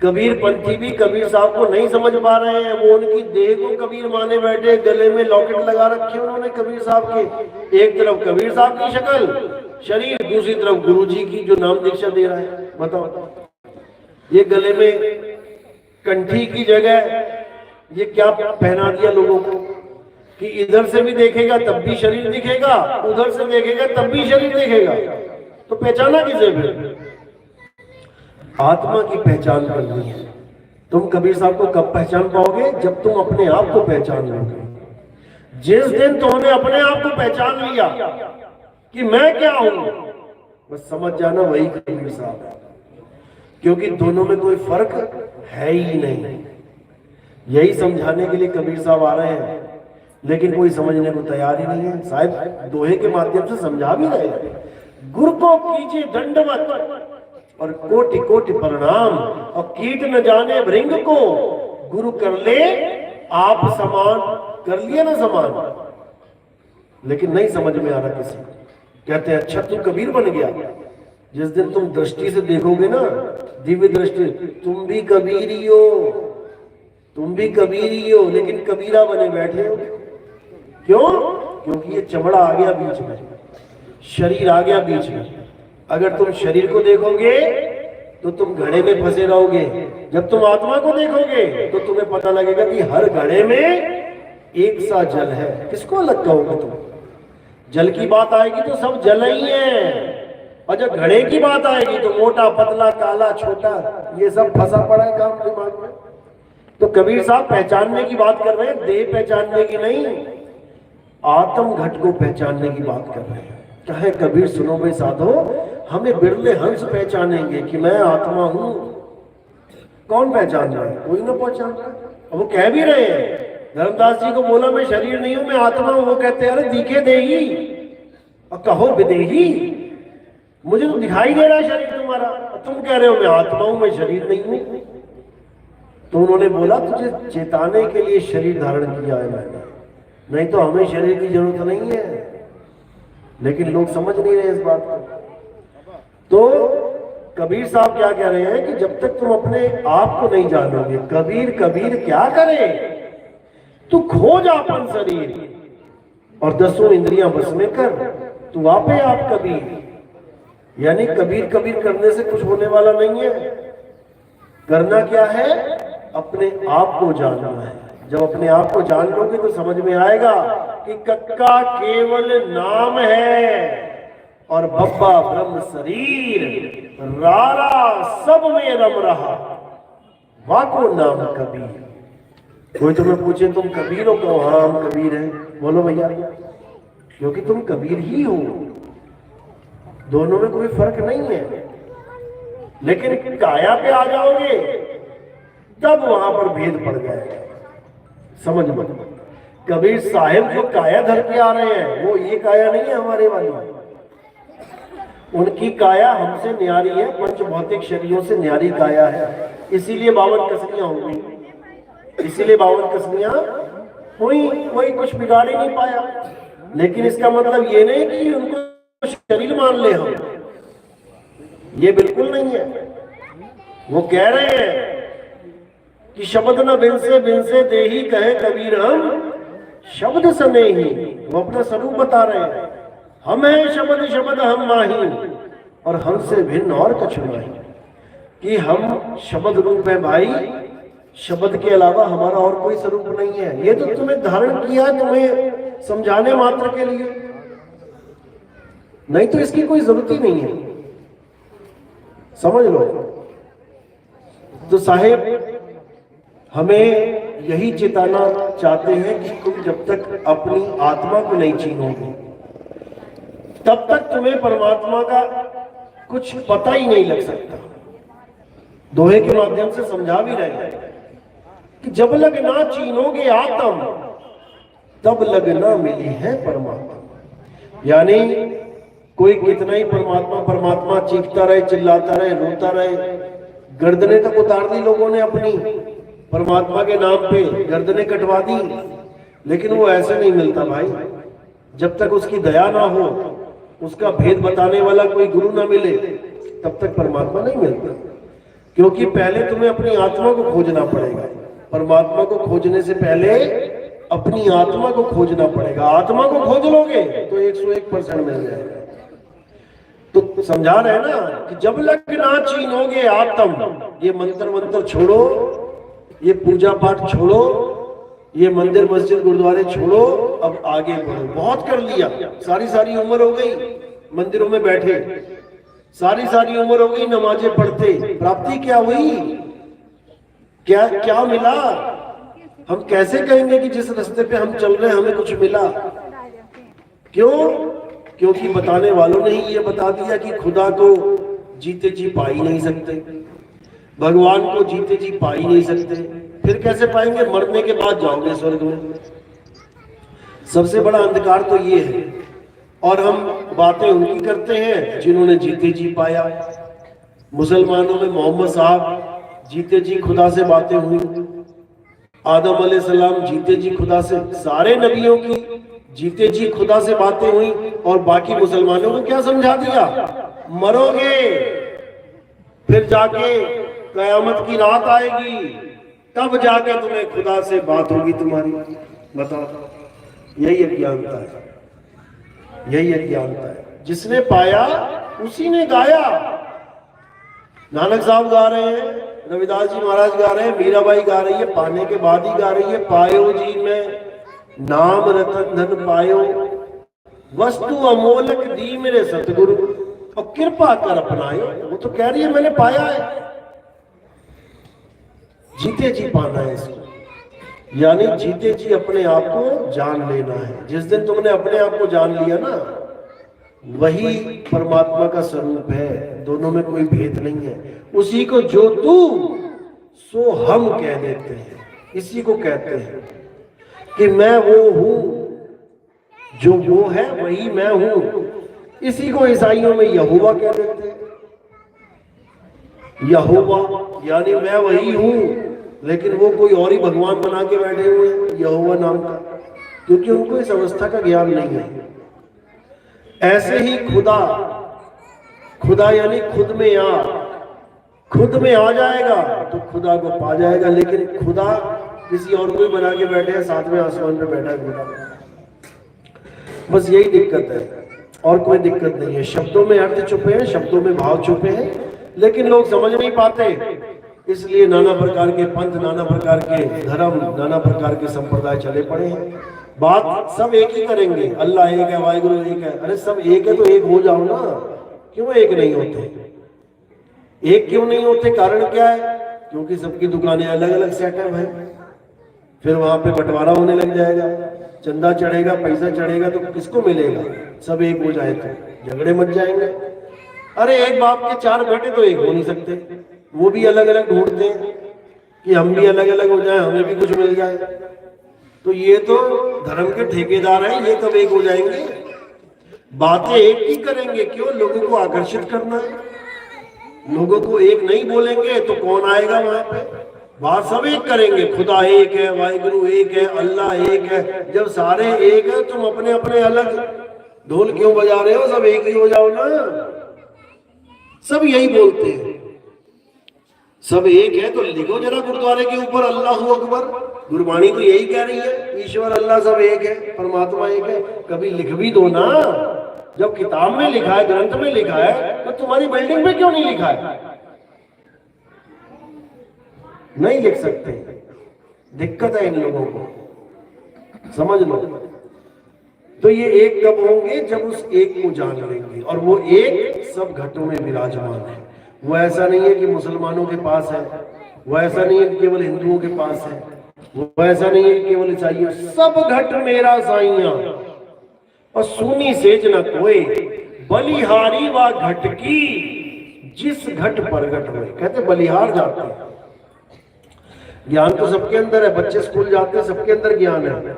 कबीर पंथी भी कबीर साहब को नहीं समझ पा रहे हैं। वो उनकी देह को कबीर माने बैठे, गले में लॉकेट लगा रखे उन्होंने कबीर साहब के। एक तरफ कबीर साहब की शक्ल शरीर, दूसरी तरफ गुरु जी की जो नाम दीक्षा दे रहा है। बताओ, ये गले में कंठी की जगह ये क्या पहना दिया लोगों को कि इधर से भी देखेगा तब भी शरीर दिखेगा, उधर से देखेगा तब भी शरीर दिखेगा। तो पहचाना किसे? फिर आत्मा की पहचान करनी है। तुम कबीर साहब को कब पहचान पाओगे? जब तुम अपने आप को पहचान लोगे। जिस दिन तुमने अपने आप को पहचान लिया कि मैं क्या हूं, बस समझ जाना वही कबीर साहब है। क्योंकि दोनों में कोई फर्क है ही नहीं। यही समझाने के लिए कबीर साहब आ रहे हैं, लेकिन कोई समझने को तैयार ही नहीं है। शायद दोहे के माध्यम से समझा भी रहे हैं। गुरु को कीजिए दंडवत और कोटि कोटि प्रणाम, और कीट न जाने भृंग को गुरु कर ले आप समान। कर लिया ना समान, लेकिन नहीं समझ में आ रहा किसी को। कहते हैं अच्छा तू कबीर बन गया। जिस दिन तुम दृष्टि से देखोगे ना, दिव्य दृष्टि, तुम भी कबीर ही हो, तुम भी कबीर ही हो, लेकिन कबीरा बने बैठे हो। क्यों? क्योंकि ये चमड़ा आ गया बीच में, शरीर आ गया बीच में। अगर तुम शरीर को देखोगे तो तुम घड़े में फंसे रहोगे। जब तुम आत्मा को देखोगे तो तुम्हें पता लगेगा कि हर घड़े में एक सा जल है। किसको अलग कहोगे तुम? जल की बात आएगी तो सब जल ही है, और जब घड़े की बात आएगी तो मोटा पतला काला छोटा ये सब फंसा पड़ा है काम दिमाग में। तो कबीर साहब पहचानने की बात कर रहे हैं, देह पहचानने की नहीं, आत्म घट को पहचानने की बात कर रहे हैं। कहे कबीर सुनो भाई साधो, हमें बिरले हंस पहचानेंगे कि मैं आत्मा हूं। कौन पहचान रहा है? कोई ना पहचान रहा है। वो कह भी रहे हैं, धर्मदास जी को बोला मैं शरीर नहीं हूं, मैं आत्मा हूं। वो कहते हैं अरे दिखे देही और कहो विदेही, मुझे तो दिखाई दे रहा है शरीर तुम्हारा, तुम कह रहे हो मैं आत्मा हूं, मैं शरीर नहीं हूं। तो उन्होंने बोला तुझे चेताने के लिए शरीर धारण किया है मैंने, नहीं तो हमें शरीर की जरूरत नहीं है। लेकिन लोग समझ नहीं रहे इस बात को। तो कबीर साहब क्या कह रहे हैं कि जब तक तुम अपने आप को नहीं जानोगे, कबीर कबीर क्या करे, तू खोज अपन शरीर और 10 इंद्रियां बस में कर, तू आपे आप कबीर। यानी कबीर कबीर करने से कुछ होने वाला नहीं है। करना क्या है? अपने आप को जानना है। जब अपने आप को जान लोगे तो समझ में आएगा कि कक्का केवल नाम है और बब्बा ब्रह्म शरीर, रारा सब में रम रहा, वाको नाम कबीर। कोई तुम्हें पूछे तुम कबीर हो, कहो हाँ हम कबीर हैं, बोलो भैया, क्योंकि तुम कबीर ही हो। दोनों में कोई फर्क नहीं है। लेकिन काया पे आ जाओगे तब वहां पर भेद पड़ जाएगा। समझ मत, कबीर साहिब जो काया धर के आ रहे हैं वो ये काया नहीं है हमारे वाली, उनकी काया हमसे न्यारी है, पंच भौतिक शरीरों से न्यारी काया है। इसीलिए 52 कसनियां हो गई, इसीलिए 52 कसनियां हुई, कोई कुछ बिगाड़ ही नहीं पाया। लेकिन इसका मतलब ये नहीं कि उनको शरीर मान ले हम, ये बिल्कुल नहीं है। वो कह रहे हैं कि शब्द न बिनसे देही कहे कबीर हम शब्द सने ही। वो अपना स्वरूप बता रहे हैं, हम हैं शब्द शब्द हम माही और हमसे भिन्न और कछु नहीं, कि हम शब्द रूप है भाई, शब्द के अलावा हमारा और कोई स्वरूप नहीं है। ये तो तुम्हें धारण किया तुम्हें समझाने मात्र के लिए, नहीं तो इसकी कोई जरूरत ही नहीं है। समझ लो। तो साहेब हमें यही चेताना चाहते हैं कि तुम जब तक अपनी आत्मा को नहीं चीनोगे तब तक तुम्हें परमात्मा का कुछ पता ही नहीं लग सकता। दोहे के माध्यम से समझा भी रहे हैं कि जब लग ना चीनोगे आत्म तब लग ना मिली है परमात्मा। यानी कोई कितना ही परमात्मा परमात्मा चीखता रहे, चिल्लाता रहे, रोता रहे, गर्दनें तक उतार दी लोगों ने अपनी परमात्मा के नाम पे, गर्दनें कटवा दी, लेकिन वो ऐसे नहीं मिलता भाई। जब तक उसकी दया ना हो, उसका भेद बताने वाला कोई गुरु ना मिले, तब तक परमात्मा नहीं मिलता। क्योंकि पहले तुम्हें अपनी आत्मा को खोजना पड़ेगा। परमात्मा को खोजने से पहले अपनी आत्मा को खोजना पड़ेगा। आत्मा को खोज लोगे तो 101% मिल जाएगा। तो समझा रहे ना कि जब लग ना चीनोगे आत्म, ये मंत्र मंत्र छोड़ो, ये पूजा पाठ छोड़ो, ये मंदिर मस्जिद गुरुद्वारे छोड़ो, अब आगे बढ़ो। बहुत कर लिया, सारी उम्र हो गई मंदिरों में बैठे, सारी उम्र हो गई नमाजें पढ़ते, प्राप्ति क्या हुई? क्या मिला? हम कैसे कहेंगे कि जिस रास्ते पे हम चल रहे हैं हमें कुछ मिला? क्यों? क्योंकि बताने वालों ने ही ये बता दिया कि खुदा को जीते जी पा ही नहीं सकते, भगवान को जीते जी पा ही नहीं सकते। फिर कैसे पाएंगे? मरने के बाद जाओगे स्वर्ग में। सबसे बड़ा अंधकार तो ये है। और हम बातें उनकी करते हैं जिन्होंने जीते जी पाया। मुसलमानों में मोहम्मद साहब जीते जी खुदा से बातें हुई, आदम अलैहिस्सलाम जीते जी खुदा से, सारे नबियों की जीते जी खुदा से बातें हुई। और बाकी मुसलमानों को क्या समझा दिया? मरोगे, फिर जाके कयामत की रात आएगी, तब जाके तुम्हें खुदा से बात होगी तुम्हारी। बताओ, यही अज्ञानता है, यही अज्ञानता है। जिसने पाया उसी ने गाया। नानक साहब गा रहे हैं, रविदास जी महाराज गा रहे हैं, मीराबाई गा रही है, पाने के बाद ही गा रही है। पायो जी में नाम रतन धन पायो, वस्तु अमोलक दी मेरे सतगुरु, और कृपा कर अपनायो। वो तो कह रही है मैंने पाया है। जीते जी पाना है इसको, यानी जीते जी अपने आप को जान लेना है। जिस दिन तुमने अपने आप को जान लिया ना, वही परमात्मा का स्वरूप है, दोनों में कोई भेद नहीं है। उसी को जो तू सो हम कह देते हैं, इसी को कहते हैं कि मैं वो हूं, जो वो है वही मैं हूं। इसी को ईसाइयों में यहोवा कह देते हैं। यहोवा यानी मैं वही हूं, लेकिन वो कोई और ही भगवान बना के बैठे हुए हैं यहोवा नाम का, क्योंकि उनको इस अवस्था का ज्ञान नहीं है। ऐसे ही खुदा, खुदा यानी खुद में आ जाएगा तो खुदा को पा जाएगा। लेकिन खुदा किसी और को ही बना के बैठे हैं, सातवें आसमान पे बैठा है खुदा। बस यही दिक्कत है, और कोई दिक्कत नहीं है। शब्दों में अर्थ छुपे हैं, शब्दों में भाव छुपे हैं, लेकिन लोग समझ नहीं पाते। इसलिए नाना प्रकार के पंथ, नाना प्रकार के धर्म, नाना प्रकार के संप्रदाय चले पड़े हैं। बात सब एक ही करेंगे, अल्लाह एक है, वाहिगुरु एक है। अरे सब एक है तो एक हो जाओ ना, क्यों एक नहीं होते? एक क्यों नहीं होते? कारण क्या है? क्योंकि सबकी दुकानें अलग अलग सेटअप है, फिर वहां पे बंटवारा होने लग जाएगा, चंदा चढ़ेगा, पैसा चढ़ेगा, तो किसको मिलेगा? सब एक हो जाए तो झगड़े मच जाएंगे। अरे एक बाप के 4 बेटे तो एक हो नहीं सकते, वो भी अलग अलग ढूंढते हैं कि हम भी अलग अलग हो जाए, हमें भी कुछ मिल जाए। तो ये तो धर्म के ठेकेदार हैं, ये कब एक हो जाएंगे? बातें एक ही करेंगे, क्यों? लोगों को आकर्षित करना है। लोगों को एक नहीं बोलेंगे तो कौन आएगा वहां पे? बात सब एक करेंगे, खुदा एक है, वाहिगुरु एक है, अल्लाह एक है। जब सारे एक है, तुम अपने अपने अलग ढोल क्यों बजा रहे हो? सब एक ही हो जाओ ना। सब यही बोलते हैं, सब एक है तो लिखो जरा गुरुद्वारे के ऊपर अल्लाहू अकबर। गुरबाणी तो यही कह रही है, ईश्वर अल्लाह सब एक है, परमात्मा एक है। कभी लिख भी दो ना। जब किताब में लिखा है, ग्रंथ में लिखा है, तो तुम्हारी बिल्डिंग में क्यों नहीं लिखा है? नहीं लिख सकते, दिक्कत है इन लोगों को, समझ लो। तो ये एक कब होंगे? जब उस एक को जान लेंगे, और वो एक सब घटों में विराजमान है। वो ऐसा नहीं है कि मुसलमानों के पास है, वो ऐसा नहीं है कि केवल हिंदुओं के पास है, वो ऐसा नहीं है कि केवल ईसाइयों। सब घट मेरा साइया और सुनी सेज न कोई, बलिहारी व घट की जिस घट प्रगट हुए। कहते बलिहार जाते हैं, ज्ञान तो सबके अंदर है, बच्चे स्कूल जाते हैं, सबके अंदर ज्ञान है।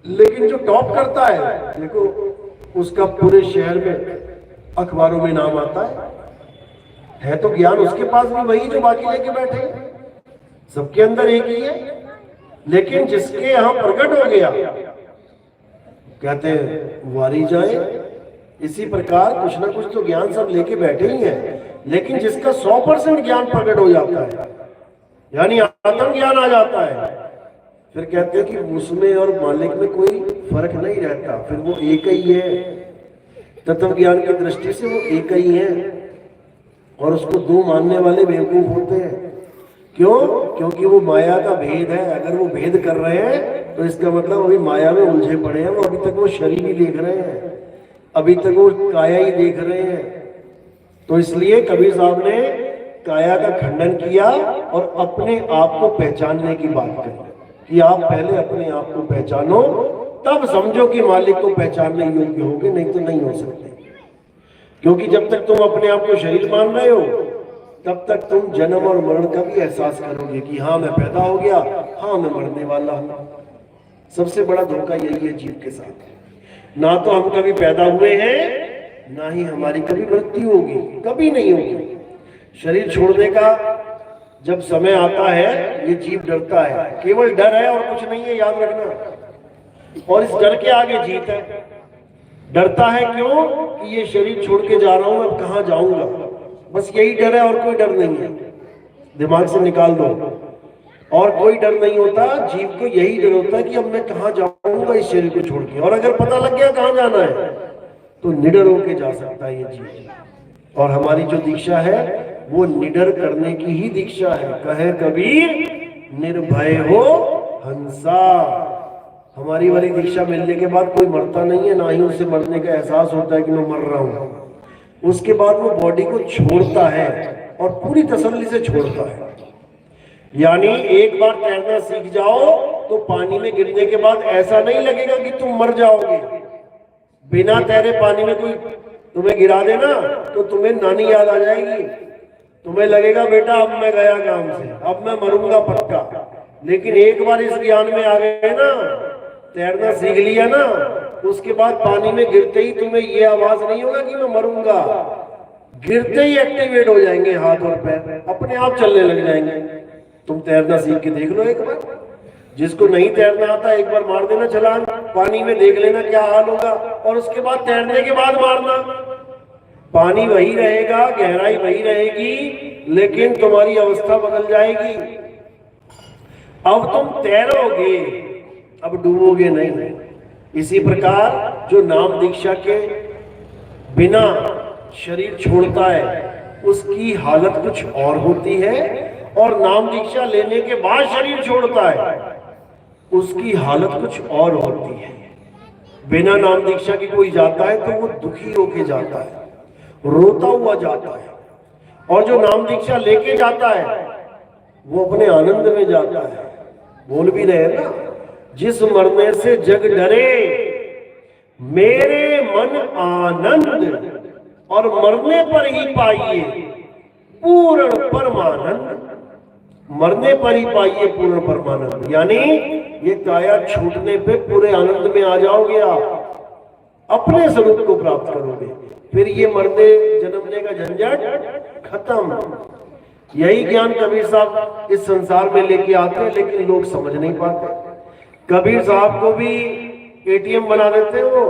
लेकिन जो टॉप करता है, देखो उसका पूरे शहर में अखबारों में नाम आता है तो ज्ञान उसके पास भी वही जो बाकी लेके बैठे हैं। सबके अंदर एक ही है, लेकिन जिसके यहां प्रकट हो गया, कहते हैं वारी जाए। इसी प्रकार कुछ ना कुछ तो ज्ञान सब लेके बैठे ही हैं, लेकिन जिसका 100% ज्ञान प्रकट हो जाता है, यानी आत्म ज्ञान आ जाता है, फिर कहते हैं कि उसमें और मालिक में कोई फर्क नहीं रहता, फिर वो एक ही है। तत्व ज्ञान की दृष्टि से वो एक ही है, और उसको दो मानने वाले बेवकूफ होते हैं। क्यों? क्योंकि वो माया का भेद है। अगर वो भेद कर रहे हैं तो इसका मतलब अभी माया में उलझे पड़े हैं। वो अभी तक वो शरीर ही देख रहे हैं, अभी तक वो काया ही देख रहे हैं। तो इसलिए कबीर साहब ने काया का खंडन किया और अपने आप को पहचानने की बात करी कि आप पहले अपने आप को पहचानो, तब समझो कि मालिक को पहचानने योग्य होगे, नहीं तो नहीं हो सकते। क्योंकि जब तक तुम अपने आप को शरीर मान रहे हो, तब तक तुम जन्म और मरण का भी एहसास करोगे कि हाँ मैं पैदा हो गया, हाँ मैं मरने वाला हूं। सबसे बड़ा धोखा यही है जीव के साथ। ना तो हम कभी पैदा हुए हैं, ना ही हमारी कभी मृत्यु होगी, कभी नहीं होगी। शरीर छोड़ने का जब समय आता है, ये जीव डरता है, केवल डर है और कुछ नहीं है, याद रखना। और इस डर के आगे जीत है। डरता है क्यों? कि ये शरीर छोड़ के जा रहा हूं, अब कहां जाऊंगा, बस यही डर है, और कोई डर नहीं है। दिमाग से निकाल दो, और कोई डर नहीं होता। जीव को यही डर होता है कि अब मैं कहां जाऊंगा इस शरीर को छोड़ के। और अगर पता लग गया कहां जाना है, तो निडर होके जा सकता है ये जीव। और हमारी जो दीक्षा है वो निडर करने की ही दीक्षा है। कहे कबीर निर्भय हो हंसा। हमारी वाली दीक्षा मिलने के बाद कोई मरता नहीं है, ना ही उसे मरने का एहसास होता है कि मैं मर रहा हूं। उसके बाद वो बॉडी को छोड़ता है, और पूरी तसल्ली से छोड़ता है। यानी एक बार तैरना सीख जाओ तो पानी में गिरने के बाद ऐसा नहीं लगेगा कि तुम मर जाओगे। बिना तैरे पानी में कोई तुम्हें गिरा देना तो तुम्हें नानी याद आ जाएगी, तुम्हें लगेगा बेटा अब मैं गया काम से, अब मैं मरूंगा पक्का। लेकिन एक बार इस ज्ञान में आ गए ना, तैरना सीख लिया ना, उसके बाद पानी में गिरते ही तुम्हें ये आवाज नहीं होगा कि मैं मरूंगा, गिरते ही एक्टिवेट हो जाएंगे हाथ और पैर, अपने आप चलने लग जाएंगे। तुम तैरना सीख के देख लो एक बार, जिसको नहीं तैरना आता एक बार मार देना छलांग पानी में, देख लेना क्या हाल होगा, और उसके बाद तैरने के बाद मारना। पानी वही रहेगा, गहराई वही रहेगी, लेकिन तुम्हारी अवस्था बदल जाएगी। अब तुम तैरोगे, अब डूबोगे नहीं। इसी प्रकार जो नाम दीक्षा के बिना शरीर छोड़ता है उसकी हालत कुछ और होती है, और नाम दीक्षा लेने के बाद शरीर छोड़ता है उसकी हालत कुछ और होती है। बिना नाम दीक्षा की कोई जाता है तो वो दुखी होके जाता है, रोता हुआ जाता है, और जो नाम दीक्षा लेके जाता है वो अपने आनंद में जाता है। बोल भी रहे ना, जिस मरने से जग डरे मेरे मन आनंद, और मरने पर ही पाइए पूर्ण परमानंद। मरने पर ही पाइए पूर्ण परमानंद, यानी ये काया छूटने पे पूरे आनंद में आ जाओगे, आप अपने स्वरूप को प्राप्त करोगे, फिर ये मरने जन्मने का झंझट खत्म। यही ज्ञान कबीर साहब इस संसार में लेके आते हैं, लेकिन लोग समझ नहीं पाते। कबीर साहब को भी एटीएम बना देते हैं वो,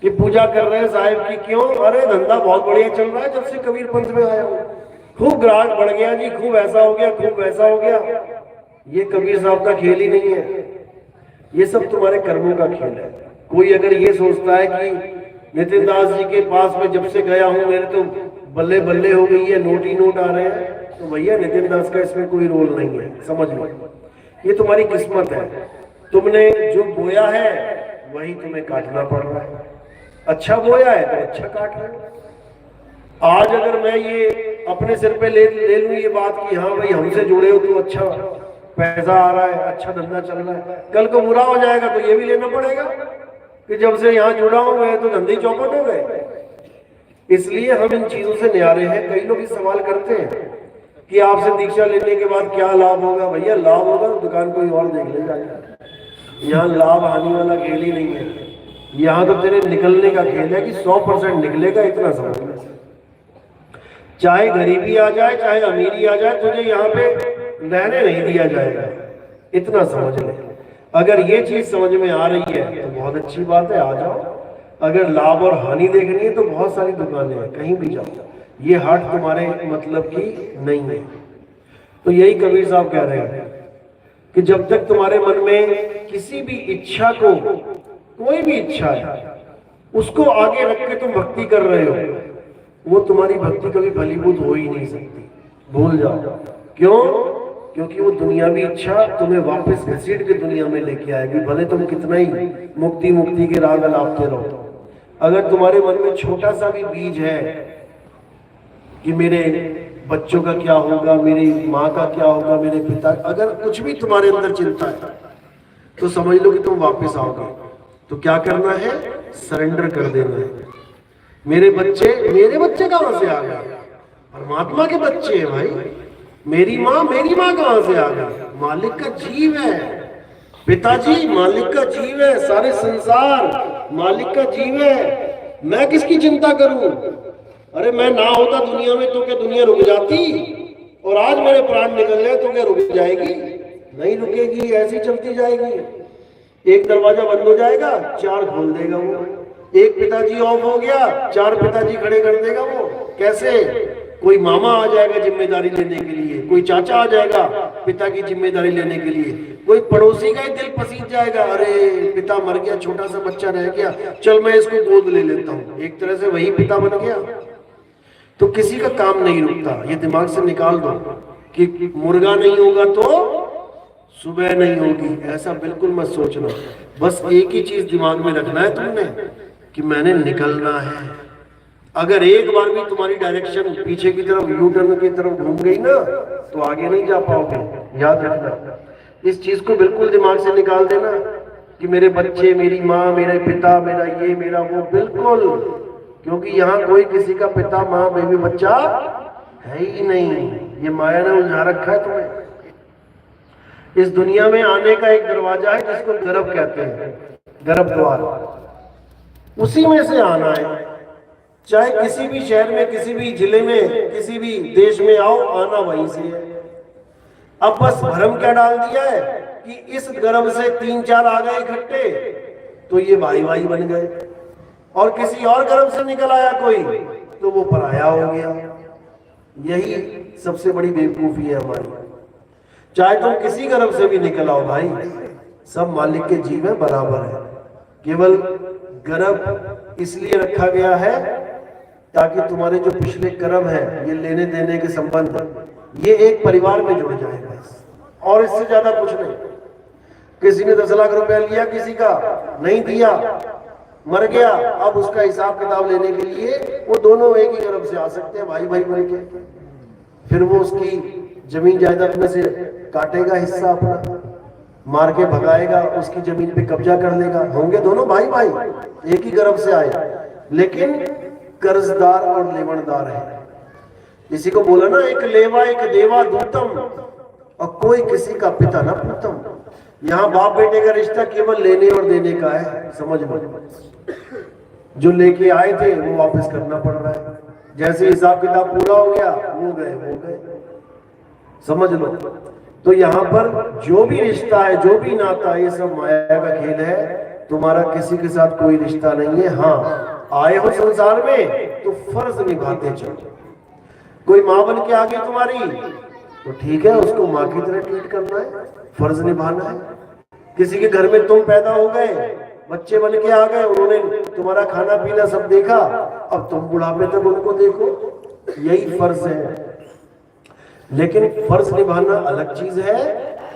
कि पूजा कर रहे हैं साहिब की, क्यों? अरे धंधा बहुत बढ़िया चल रहा है जब से कबीर पंथ में आया हूं, खूब ग्राहक बढ़ गया जी, खूब ऐसा हो गया, खूब वैसा हो गया। ये कबीर साहब का खेल ही नहीं है, ये सब तुम्हारे कर्मों का खेल है। कोई अगर ये सोचता है कि नितिन दास जी के पास में जब से गया हूं मेरे तो बल्ले बल्ले हो गई है, नोट ही नोट आ रहे हैं, तो भैया नितिन दास का इसमें कोई रोल नहीं है, समझ लो। ये तुम्हारी किस्मत है, तुमने जो बोया है वही तुम्हें काटना पड़ रहा है। अच्छा बोया है तो अच्छा काट रहे हो। आज अगर मैं ये अपने सिर पे ले लूं ये बात कि हाँ भाई हमसे जुड़े हो तो अच्छा पैसा आ रहा है, अच्छा धंधा चल रहा है, कल को बुरा हो जाएगा तो ये भी लेना पड़ेगा कि जब से यहाँ जुड़ा हूं मैं तो धंधे चौपट हो गए। इसलिए हम इन चीजों से न्यारे हैं। कई लोग इस सवाल करते हैं कि आपसे दीक्षा लेने के बाद क्या लाभ होगा। भैया लाभ होगा तो दुकान कोई और देख ले जाएगा, यहाँ लाभ हानि वाला खेल ही नहीं है। यहाँ तो तेरे निकलने का खेल है कि 100% निकलेगा, इतना समझ ले। चाहे गरीबी आ जाए चाहे अमीरी आ जाए, तुझे यहाँ पे रहने नहीं दिया जाएगा, इतना समझ ले। अगर ये चीज समझ में आ रही है तो बहुत अच्छी बात है, आ जाओ। अगर लाभ और हानि देखनी है तो बहुत सारी दुकानें हैं, कहीं भी जाओ, ये हाट तुम्हारे मतलब की नहीं है। तो यही कबीर साहब कह रहे हैं कि जब तक तुम्हारे मन में किसी भी इच्छा को, कोई भी इच्छा है उसको आगे रख के तुम भक्ति कर रहे हो, वो तुम्हारी भक्ति कभी फलीभूत हो ही नहीं सकती, भूल जाओ। क्यों? क्योंकि वो दुनियावी इच्छा तुम्हें वापस घसीट के दुनिया में लेके आएगी, भले तुम कितना ही मुक्ति मुक्ति के राग अलापते रहो। अगर तुम्हारे मन में छोटा सा भी बीज है कि मेरे बच्चों का क्या होगा, मेरी माँ का क्या होगा, मेरे पिता, अगर कुछ भी तुम्हारे अंदर चिंता है तो समझ लो कि तुम वापस आओगे। तो क्या करना है? सरेंडर कर देना है। मेरे बच्चे कहां से आ गए? परमात्मा के बच्चे हैं भाई। मेरी माँ कहां से आ गई? मालिक का जीव है। पिताजी मालिक का जीव है, सारे संसार मालिक का जीव है। मैं किसकी चिंता करूं? अरे मैं ना होता दुनिया में तो क्या दुनिया रुक जाती? और आज मेरे प्राण निकल गए तो क्या रुक जाएगी? नहीं रुकेगी, ऐसी चलती जाएगी। एक दरवाजा बंद हो जाएगा, 4 खोल देगा वो। एक पिताजी ऑफ हो गया, 4 पिताजी खड़े कर देगा वो। कैसे? कोई मामा आ जाएगा जिम्मेदारी लेने के लिए, कोई चाचा आ जाएगा पिता की जिम्मेदारी लेने के लिए, कोई पड़ोसी का ही दिल पसीज जाएगा, अरे पिता मर गया, छोटा सा बच्चा रह गया, चल मैं इसको गोद ले लेता हूँ। एक तरह से वही पिता बन गया। तो किसी का काम नहीं रुकता, ये दिमाग से निकाल दो कि मुर्गा नहीं होगा तो सुबह नहीं होगी, ऐसा बिल्कुल मत सोचना। बस एक ही चीज दिमाग में रखना है तुमने कि मैंने निकलना है। अगर एक बार भी तुम्हारी डायरेक्शन पीछे की तरफ, यू टर्न की तरफ घूम गई ना तो आगे नहीं जा पाओगे, याद रखना। इस चीज को बिल्कुल दिमाग से निकाल देना। कि मेरे बच्चे, मेरी माँ, मेरे पिता, मेरा ये, मेरा वो, बिल्कुल, क्योंकि यहाँ कोई किसी का पिता, माँ, बेबी, बच्चा है ही नहीं। ये माया ने उलझा रखा है तुम्हें। इस दुनिया में आने का एक दरवाजा है जिसको गर्भ कहते हैं, गर्भ द्वार, उसी में से आना है। चाहे किसी भी शहर में, किसी भी जिले में, किसी भी देश में आओ, आना वहीं से है। अब बस भ्रम क्या डाल दिया है कि इस गर्भ से 3-4 आ गए इकट्ठे तो ये भाई भाई बन गए, और किसी और गर्भ से निकल आया कोई तो वो पराया हो गया। यही सबसे बड़ी बेवकूफी है हमारी। चाहे तुम किसी गर्भ से भी निकल आओ भाई, सब मालिक के जीव है, बराबर है। केवल गर्भ इसलिए रखा गया है ताकि तुम्हारे जो पिछले कर्म है, ये लेने देने के संबंध, ये एक परिवार में जुड़ जाए बस, और इससे ज्यादा कुछ नहीं। किसी ने 10 लाख रुपया लिया, किसी का नहीं दिया, मर गया, अब उसका हिसाब किताब लेने के लिए वो दोनों एक ही गर्भ से आ सकते हैं, भाई भाई बन के। फिर वो उसकी जमीन जायदाद में से काटेगा हिस्सा अपना, मार के भगाएगा, उसकी जमीन पे कब्जा कर लेगा। होंगे दोनों भाई भाई, एक ही गर्भ से आए, लेकिन कर्जदार और लेवनदार है। इसी को बोला ना, एक लेवा एक देवा दूतम, और कोई किसी का पिता ना पूतम। यहाँ बाप बेटे का रिश्ता केवल लेने और देने का है, समझ लो। जो लेके आए थे वो वापस करना पड़ रहा है। जैसे हिसाब किताब पूरा हो गया, वो गए, समझ लो। तो यहाँ पर जो भी रिश्ता है, जो भी नाता है, ये सब माया का खेल है। तुम्हारा किसी के साथ कोई रिश्ता नहीं है। हाँ, आए हो संसार में तो फर्ज निभाते चलो। कोई माँ बन के आ गई तुम्हारी तो ठीक है, उसको माँ की तरह ट्रीट करना है, फर्ज निभाना है। किसी के घर में तुम पैदा हो गए, बच्चे बन के आ गए, उन्होंने तुम्हारा खाना पीना सब देखा, अब तुम बुढ़ापे तक उनको देखो, यही फर्ज है। लेकिन फर्ज निभाना अलग चीज है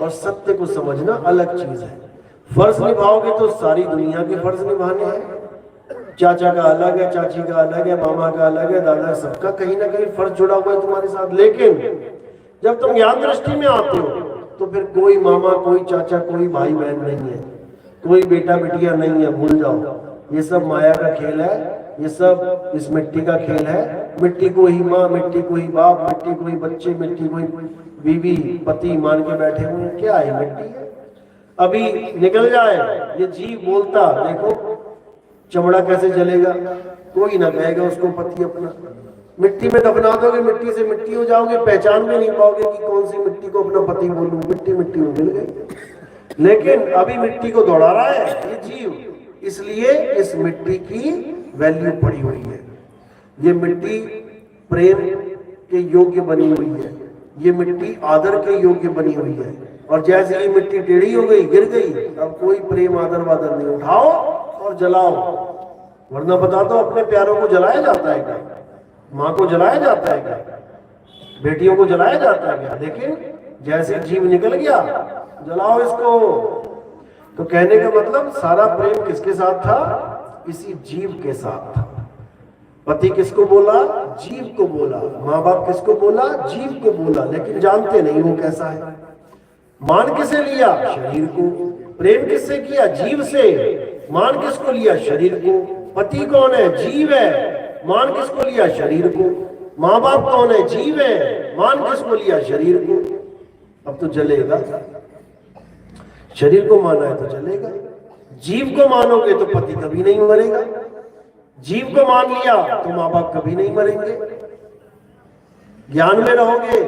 और सत्य को समझना अलग चीज है। फर्ज निभाओगे तो सारी दुनिया के फर्ज निभाने हैं। चाचा का अलग है, चाची का अलग है, मामा का अलग है, दादा, सबका कहीं ना कहीं फर्ज जुड़ा हुआ है तुम्हारे साथ। लेकिन जब तुम ज्ञान दृष्टि में आते हो तो फिर कोई मामा, कोई चाचा, कोई भाई बहन नहीं है, कोई बेटा बेटिया नहीं है, भूल जाओ। ये सब माया का खेल है, ये सब इस मिट्टी का खेल है। मिट्टी को ही माँ, मिट्टी को ही बाप, मिट्टी को ही बच्चे, मिट्टी को ही बीवी पति मान के बैठे हुए। क्या है मिट्टी? अभी निकल जाए ये जीव बोलता, देखो चमड़ा कैसे जलेगा, कोई ना कहेगा उसको पति अपना। मिट्टी में दफना दोगे, मिट्टी से मिट्टी हो जाओगे, पहचान भी नहीं पाओगे कि कौन सी मिट्टी को अपना पति बोलूं। मिट्टी मिट्टी में मिल गई। लेकिन अभी मिट्टी को दौड़ा रहा है ये जीव, इसलिए इस मिट्टी की वैल्यू पड़ी हुई है। ये मिट्टी प्रेम के योग्य बनी हुई है, ये मिट्टी आदर के योग्य बनी हुई है। और जैसे ये मिट्टी टेढ़ी हो गई, गिर गई, अब कोई प्रेम आदर वादर नहीं। उठाओ और जलाओ, वरना बता दो अपने प्यारों को जलाया जाता है क्या? माँ को जलाया जाता है क्या? बेटियों को जलाया जाता है क्या? लेकिन जैसे जीव निकल गया, जलाओ इसको। तो कहने का मतलब सारा प्रेम किसके साथ था? इसी जीव के साथ था। पति किसको बोला? जीव को बोला। माँ बाप किसको बोला? जीव को बोला। लेकिन जानते नहीं वो कैसा है। मान किसे लिया? शरीर को। प्रेम किससे किया? जीव से। मान किसको लिया? शरीर को। पति कौन है? जीव है। मान किसको लिया? शरीर को। माँ बाप कौन है? जीव है। मान किसको लिया? शरीर को। अब तो जलेगा। शरीर को माना है तो जलेगा। जीव को मानोगे तो पति कभी नहीं मरेगा। जीव को मान लिया तो माँ बाप कभी नहीं मरेंगे। ज्ञान में रहोगे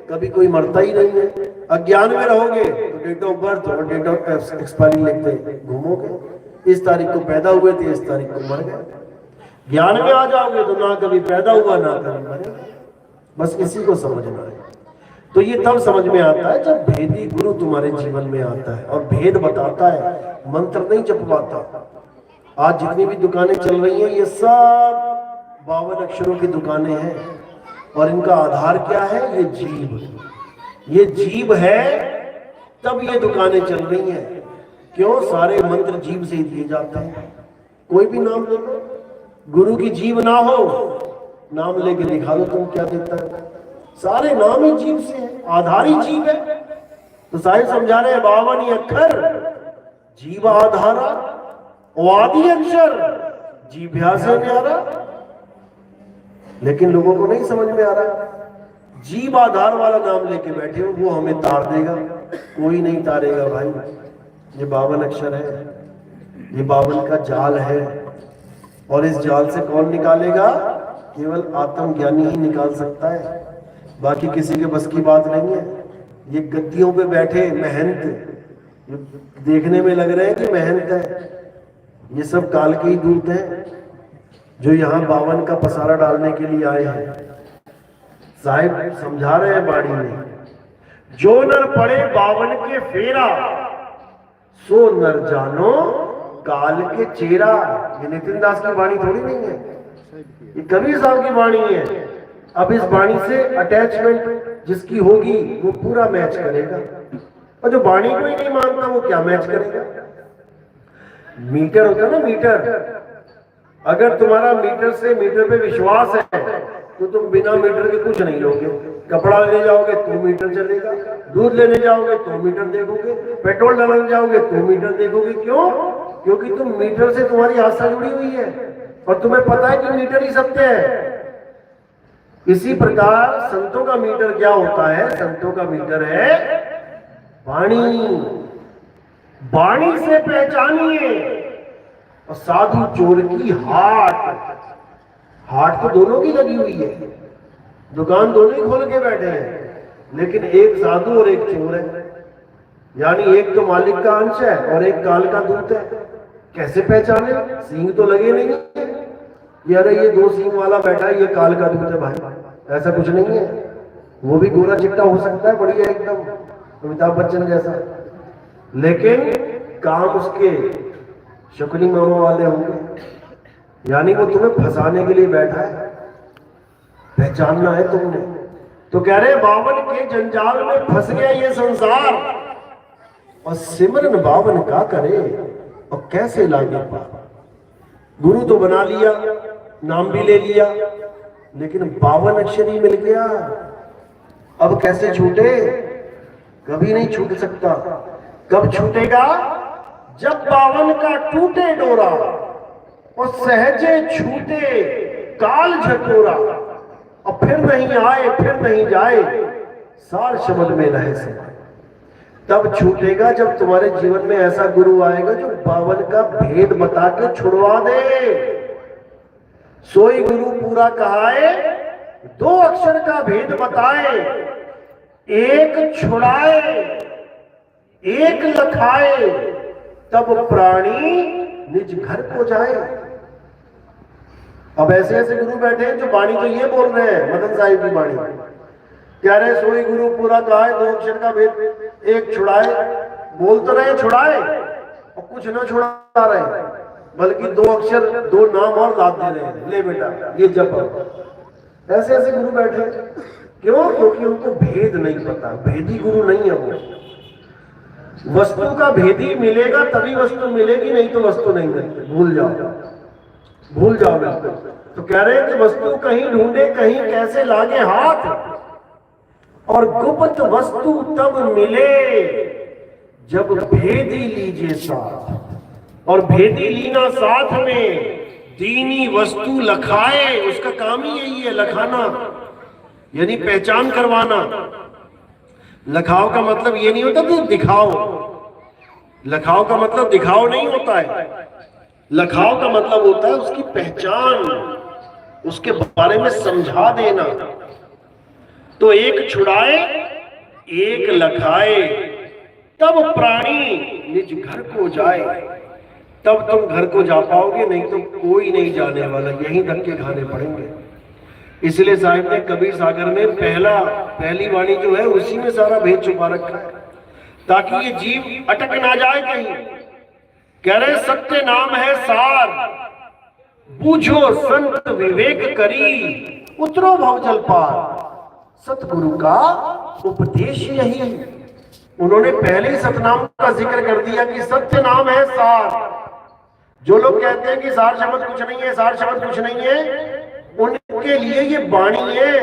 कभी कोई मरता ही नहीं है। अज्ञान में रहोगे तो डेट ऑफ बर्थ और डेट ऑफ एक्सपायरी लिखते घूमोगे। इस तारीख को पैदा हुए थे, इस तारीख को मर गए। ज्ञान में आ जाओगे तो ना कभी पैदा हुआ ना कभी मरे। बस इसी को समझना है। तो ये तब समझ में आता है जब भेदी गुरु तुम्हारे जीवन में आता है और भेद बताता है, मंत्र नहीं जपवाता। आज जितनी भी दुकानें चल रही हैं ये सब 52 अक्षरों की दुकानें हैं और इनका आधार क्या है? ये जीव। ये जीव है तब ये दुकानें चल रही हैं। क्यों? सारे मंत्र जीव से ही दिए जाते हैं। कोई भी नाम ले लो, गुरु की जीव ना हो, नाम लेके दिखा दो तुम क्या देता है। सारे नाम ही जीव से हैं, आधार ही जीव है। तो साहिब समझा रहे हैं 52 अक्षर जीव आधारा आदि अक्षर जीभ्या से न्यारा। लेकिन लोगों को नहीं समझ में आ रहा, जीव आधार वाला नाम लेके बैठे हो, वो हमें तार देगा। कोई नहीं तारेगा भाई, ये 52 अक्षर है, ये 52 का जाल है। और इस जाल से कौन निकालेगा? केवल आत्मज्ञानी ही निकाल सकता है, बाकी किसी के बस की बात नहीं है। ये गद्दियों पे बैठे महंत, ये देखने में लग रहे हैं कि महंत है, ये सब काल के ही दूत हैं जो यहाँ 52 का पसारा डालने के लिए आए हैं। साहिब समझा रहे हैं बाणी में, जो नर पड़े 52 के फेरा, सो नर जानो काल के चेहरा। ये नितिन दास की वाणी थोड़ी नहीं है, ये कबीर साहब की वाणी है। अब इस वाणी से अटैचमेंट जिसकी होगी वो पूरा मैच करेगा, और जो वाणी को ही नहीं मानता वो क्या मैच करेगा? मीटर होता है ना, मीटर। अगर तुम्हारा मीटर से मीटर पे विश्वास है तो तुम बिना मीटर के कुछ नहीं लोगे। कपड़ा लेने जाओगे तो मीटर चलेगा, दूध लेने जाओगे तो मीटर देखोगे, पेट्रोल डालने जाओगे तो मीटर देखोगे। क्यों? क्योंकि तुम मीटर से तुम्हारी आस्था जुड़ी हुई है और तुम्हें पता है कि मीटर ही सत्य है। इसी प्रकार संतों का मीटर क्या होता है? संतों का मीटर है वाणी। वाणी से पहचानिए। और साधु चोर की हाट, हाट तो दोनों की लगी हुई है, दुकान दोनों ही खोल के बैठे हैं, लेकिन एक साधु और एक चोर है। यानी एक तो मालिक का अंश है और एक काल का दूत है। कैसे पहचाने? सींग तो लगे नहीं है, ये अरे ये 2 सींग वाला बैठा है, ये काल का दूत है भाई, ऐसा कुछ नहीं है। वो भी गोरा चिट्टा हो सकता है, बढ़िया एकदम अमिताभ बच्चन जैसा, लेकिन काम उसके शकुनी मामा वाले होंगे। यानी वो तुम्हें फंसाने के लिए बैठा है, पहचानना है तुमने। तो कह रहे 52 के जंजाल में फंस गया ये संसार, और सिमरन 52 का करे और कैसे लागे पार। गुरु तो बना लिया, नाम भी ले लिया, लेकिन 52 अक्षर ही मिल गया। अब कैसे छूटे? कभी नहीं छूट सकता। कब छूटेगा? जब 52 का टूटे डोरा और सहजे छूटे काल झकोरा, और फिर नहीं आए फिर नहीं जाए, सार शब्द में रहे समाये। तब छूटेगा जब तुम्हारे जीवन में ऐसा गुरु आएगा जो 52 का भेद बता के छुड़वा दे। सोई गुरु पूरा कहाए, 2 अक्षर का भेद बताए, एक छुड़ाए एक लखाए, तब प्राणी निज घर को जाए। अब ऐसे ऐसे गुरु बैठे हैं जो वाणी तो ये बोल रहे हैं, मदन साहिब की वाणी कह रहे सोई गुरु पूरा कहा है, 2 अक्षर का भेद एक छुड़ाए। बोल तो रहे छुड़ाए और कुछ न छुड़ा रहे, बल्कि 2 अक्षर 2 नाम और लाद दे रहे हैं, ले बेटा ये जप। ऐसे ऐसे गुरु बैठे। क्यों? क्योंकि उनको भेद नहीं पता, भेदी गुरु नहीं है वो। वस्तु का भेदी मिलेगा तभी वस्तु मिलेगी, नहीं तो वस्तु नहीं मिलती। भूल जाओ, भूल जाओ बिल्कुल। तो कह रहे हैं कि वस्तु कहीं ढूंढे कहीं कैसे लागे हाथ, और गुप्त वस्तु तब मिले जब भेदी लीजिए साथ। और भेदी लीना साथ में दीनी वस्तु लखाए। उसका काम ही यही है, लखाना, यानी पहचान करवाना। लखाओ का मतलब ये नहीं होता कि दिखाओ, लखाओ का मतलब दिखाओ नहीं होता है। लखाओ का मतलब होता है उसकी पहचान, उसके बारे में समझा देना। तो एक छुड़ाए एक लखाए, तब प्राणी निज घर को जाए। तब तुम घर को जा पाओगे, नहीं तो कोई नहीं जाने वाला, यहीं धक्के खाने पड़ेंगे। इसलिए साहिब ने कबीर सागर में पहली वाणी जो है उसी में सारा भेद छुपा रखा है, ताकि ये जीव अटक ना जाए कहीं। कह रहे सत्य नाम है सार, बूझो संत विवेक करी, उतरो भवजल पार। सतगुरु का उपदेश यही। उन्होंने पहले ही सतनाम का जिक्र कर दिया कि सत्य नाम है सार। जो लोग कहते हैं कि सार शब्द कुछ नहीं है, सार शब्द कुछ नहीं है, उनके लिए ये वाणी है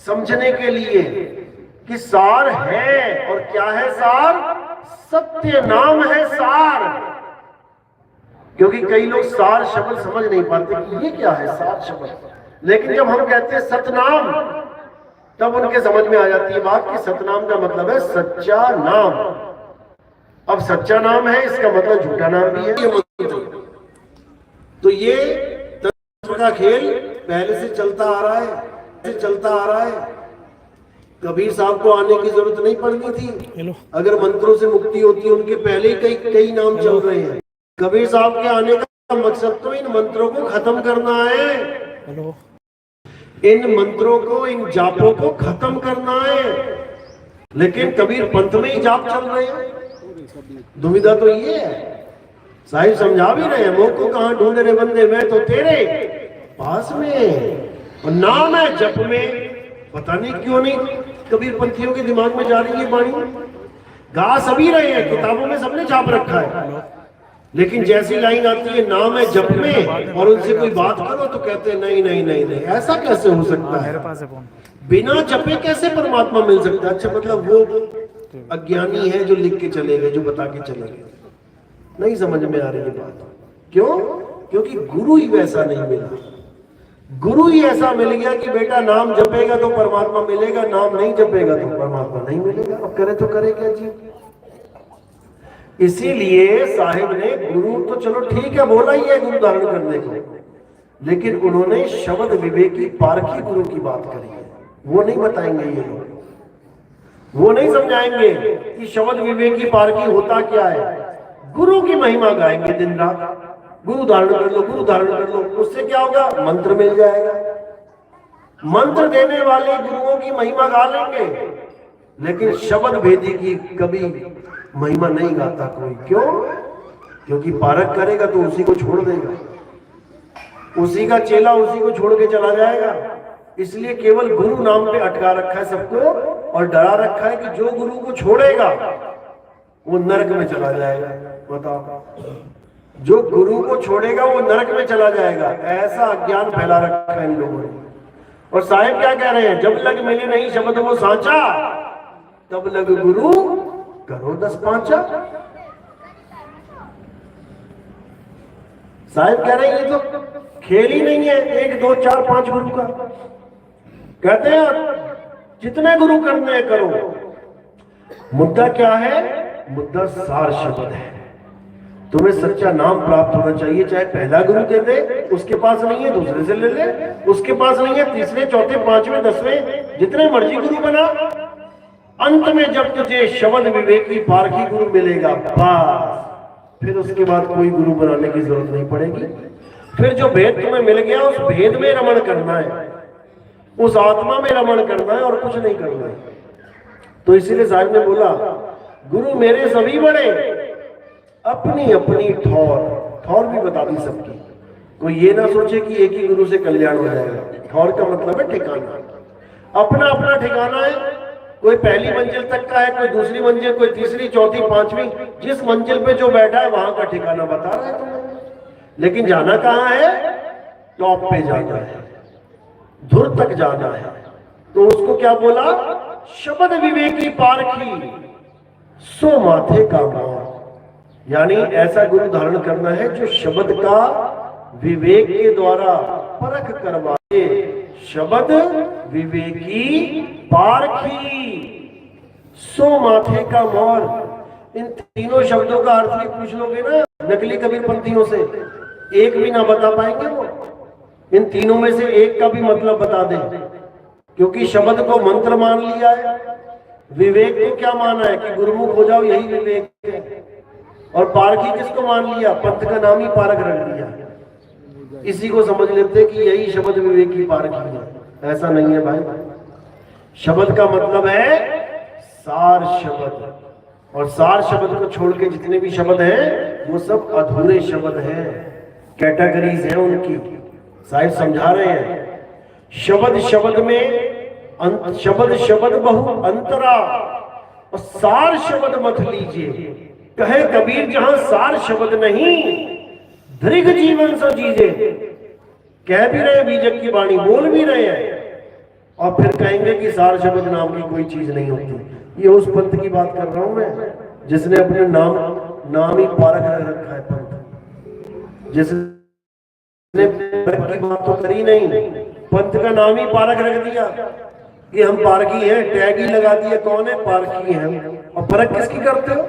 समझने के लिए कि सार है। और क्या है सार? सत्य नाम है सार। क्योंकि कई लोग सार शब्द समझ नहीं पाते कि ये क्या है सार शब्द, लेकिन जब हम कहते हैं सतनाम तब उनके समझ में आ जाती है बात कि सतनाम का मतलब है सच्चा नाम। अब सच्चा नाम है इसका मतलब झूठा नाम भी है। ये मंत्र, तो ये तंत्र का खेल पहले से चलता आ रहा है, कबीर साहब को आने की जरूरत नहीं पड़नी थी। अगर मंत्रों से मुक्ति होती है उनके पहले ही कई नाम चल रहे हैं। कबीर साहब के आने का मकसद तो इन मंत्रों को खत्म करना है, इन मंत्रों को, इन जापों को खत्म करना है। लेकिन कबीर पंथ में ही जाप चल रहे हैं। दुविधा तो ये है, साहिब समझा भी रहे हैं, मोह को कहां ढूंढ रहे बंदे, मैं तो तेरे पास में। और नाम है जप में, पता नहीं क्यों नहीं कबीर पंथियों के दिमाग में जा रही है बाणी। गा सभी रहे हैं, किताबों में सबने छाप रखा है, लेकिन जैसी लाइन आती है नाम है जप में और उनसे कोई बात करो तो कहते हैं नहीं नहीं नहीं नहीं, ऐसा कैसे हो सकता है, बिना जपे कैसे परमात्मा मिल सकता है। अच्छा मतलब वो अज्ञानी है जो लिख के चले गए, जो बता के चले गए। नहीं समझ में आ रही है बात। क्यों? क्योंकि गुरु ही वैसा नहीं मिला। गुरु ही ऐसा मिल गया कि बेटा नाम जपेगा तो परमात्मा मिलेगा, नाम नहीं जपेगा तो परमात्मा नहीं मिलेगा। अब करे तो करे क्या जी। इसीलिए साहिब ने गुरु तो चलो ठीक है बोला ही है गुरु धारण करने को, लेकिन उन्होंने शब्द विवेकी पारखी गुरु की बात करी है। वो नहीं बताएंगे ये लोग, वो नहीं समझाएंगे कि शब्द विवेकी पारखी होता क्या है। गुरु की महिमा गाएंगे दिन रात, गुरु धारण कर लो, गुरु धारण कर लो। उससे क्या होगा? मंत्र मिल जाएगा। मंत्र देने वाले गुरुओं की महिमा गा लेंगे, लेकिन शब्द भेदी की कभी महिमा नहीं गाता कोई। क्यों? क्योंकि पारक करेगा तो उसी को छोड़ देगा, उसी का चेला उसी को छोड़ के चला जाएगा। इसलिए केवल गुरु नाम पे अटका रखा है सबको और डरा रखा है कि जो गुरु को छोड़ेगा वो नरक में चला जाएगा। बताओ, जो गुरु को छोड़ेगा वो नरक में चला जाएगा। ऐसा अज्ञान फैला रखा है इन लोगों ने। और साहिब क्या कह रहे हैं? जब लग मिले नहीं शब्द वो सांचा, तब लग गुरु करो 10 पांचा। साहिब कह रहे हैं ये तो खेल ही नहीं है 1 2 4 5 गुरु का। कहते हैं जितने गुरु करने हैं करो। मुद्दा क्या है? मुद्दा सार शब्द है। तुम्हें सच्चा नाम प्राप्त होना चाहिए, चाहे पहला गुरु दे दे, उसके पास नहीं है दूसरे से ले ले, उसके पास नहीं है तीसरे चौथे पांचवें 10वें जितने मर्जी गुरु बना। अंत में जब तुझे शब्द विवेकी पारखी गुरु मिलेगा बस फिर उसके बाद कोई गुरु बनाने की जरूरत नहीं पड़ेगी। फिर जो भेद तुम्हें मिल गया उस भेद में रमण करना है, उस आत्मा में रमण करना है और कुछ नहीं करना है। तो इसीलिए साहब ने बोला गुरु मेरे सभी बड़े, अपनी अपनी ठौर भी बता दी सबकी। कोई ये ना सोचे कि एक ही गुरु से कल्याण हो जाएगा। ठौर का मतलब है ठिकाना, अपना अपना ठिकाना है। कोई पहली मंजिल तक का है, कोई दूसरी मंजिल, कोई तीसरी चौथी पांचवी। जिस मंजिल पे जो बैठा है वहां का ठिकाना बता रहा है तुम्हें, लेकिन जाना कहां है? टॉप पे जाना है, धुर तक जाना है। तो उसको क्या बोला? शब्द विवेकी पारखी सो माथे का मोर। यानी ऐसा गुरु धारण करना है जो शब्द का विवेक के द्वारा परख करवाए। शब्द विवेकी पारखी सो माथे का मोर। इन तीनों शब्दों का अर्थ भी पूछ लोगे ना नकली कबीर पंथियों से, एक भी ना बता पाएंगे वो। इन तीनों में से एक का भी मतलब बता दें, क्योंकि शब्द को मंत्र मान लिया है, विवेक को क्या माना है कि गुरुमुख हो जाओ यही विवेक है, और पारखी किसको मान लिया? पंथ का नाम ही पारक रख दिया। इसी को समझ लेते कि यही शब्द विवेकी पारखी है। ऐसा नहीं है भाई। शब्द का मतलब है सार शब्द, और सार शब्द को छोड़ के जितने भी शब्द हैं वो सब अधूरे शब्द हैं, कैटेगरीज हैं उनकी। साहिब समझा रहे हैं शब्द शब्द में शब्द शब्द बहु अंतरा और सार शब्द मत लीजिए। कहे कबीर जहां सार शब्द नहीं दृढ़ जीवन सो जीजे। कह भी रहे बीजक की वाणी, बोल भी रहे हैं, और फिर कहेंगे कि सार शब्द नाम की कोई चीज नहीं होती। ये उस पंथ की बात कर रहा हूं मैं जिसने अपने नाम ही पारक रखा है पंथ, जिसने की बात तो करी नहीं, पंथ का नाम ही पारक रख दिया कि हम पारकी हैं, टैग ही लगा दिया कौन है, पारकी हैं। और परख किसकी करते हो?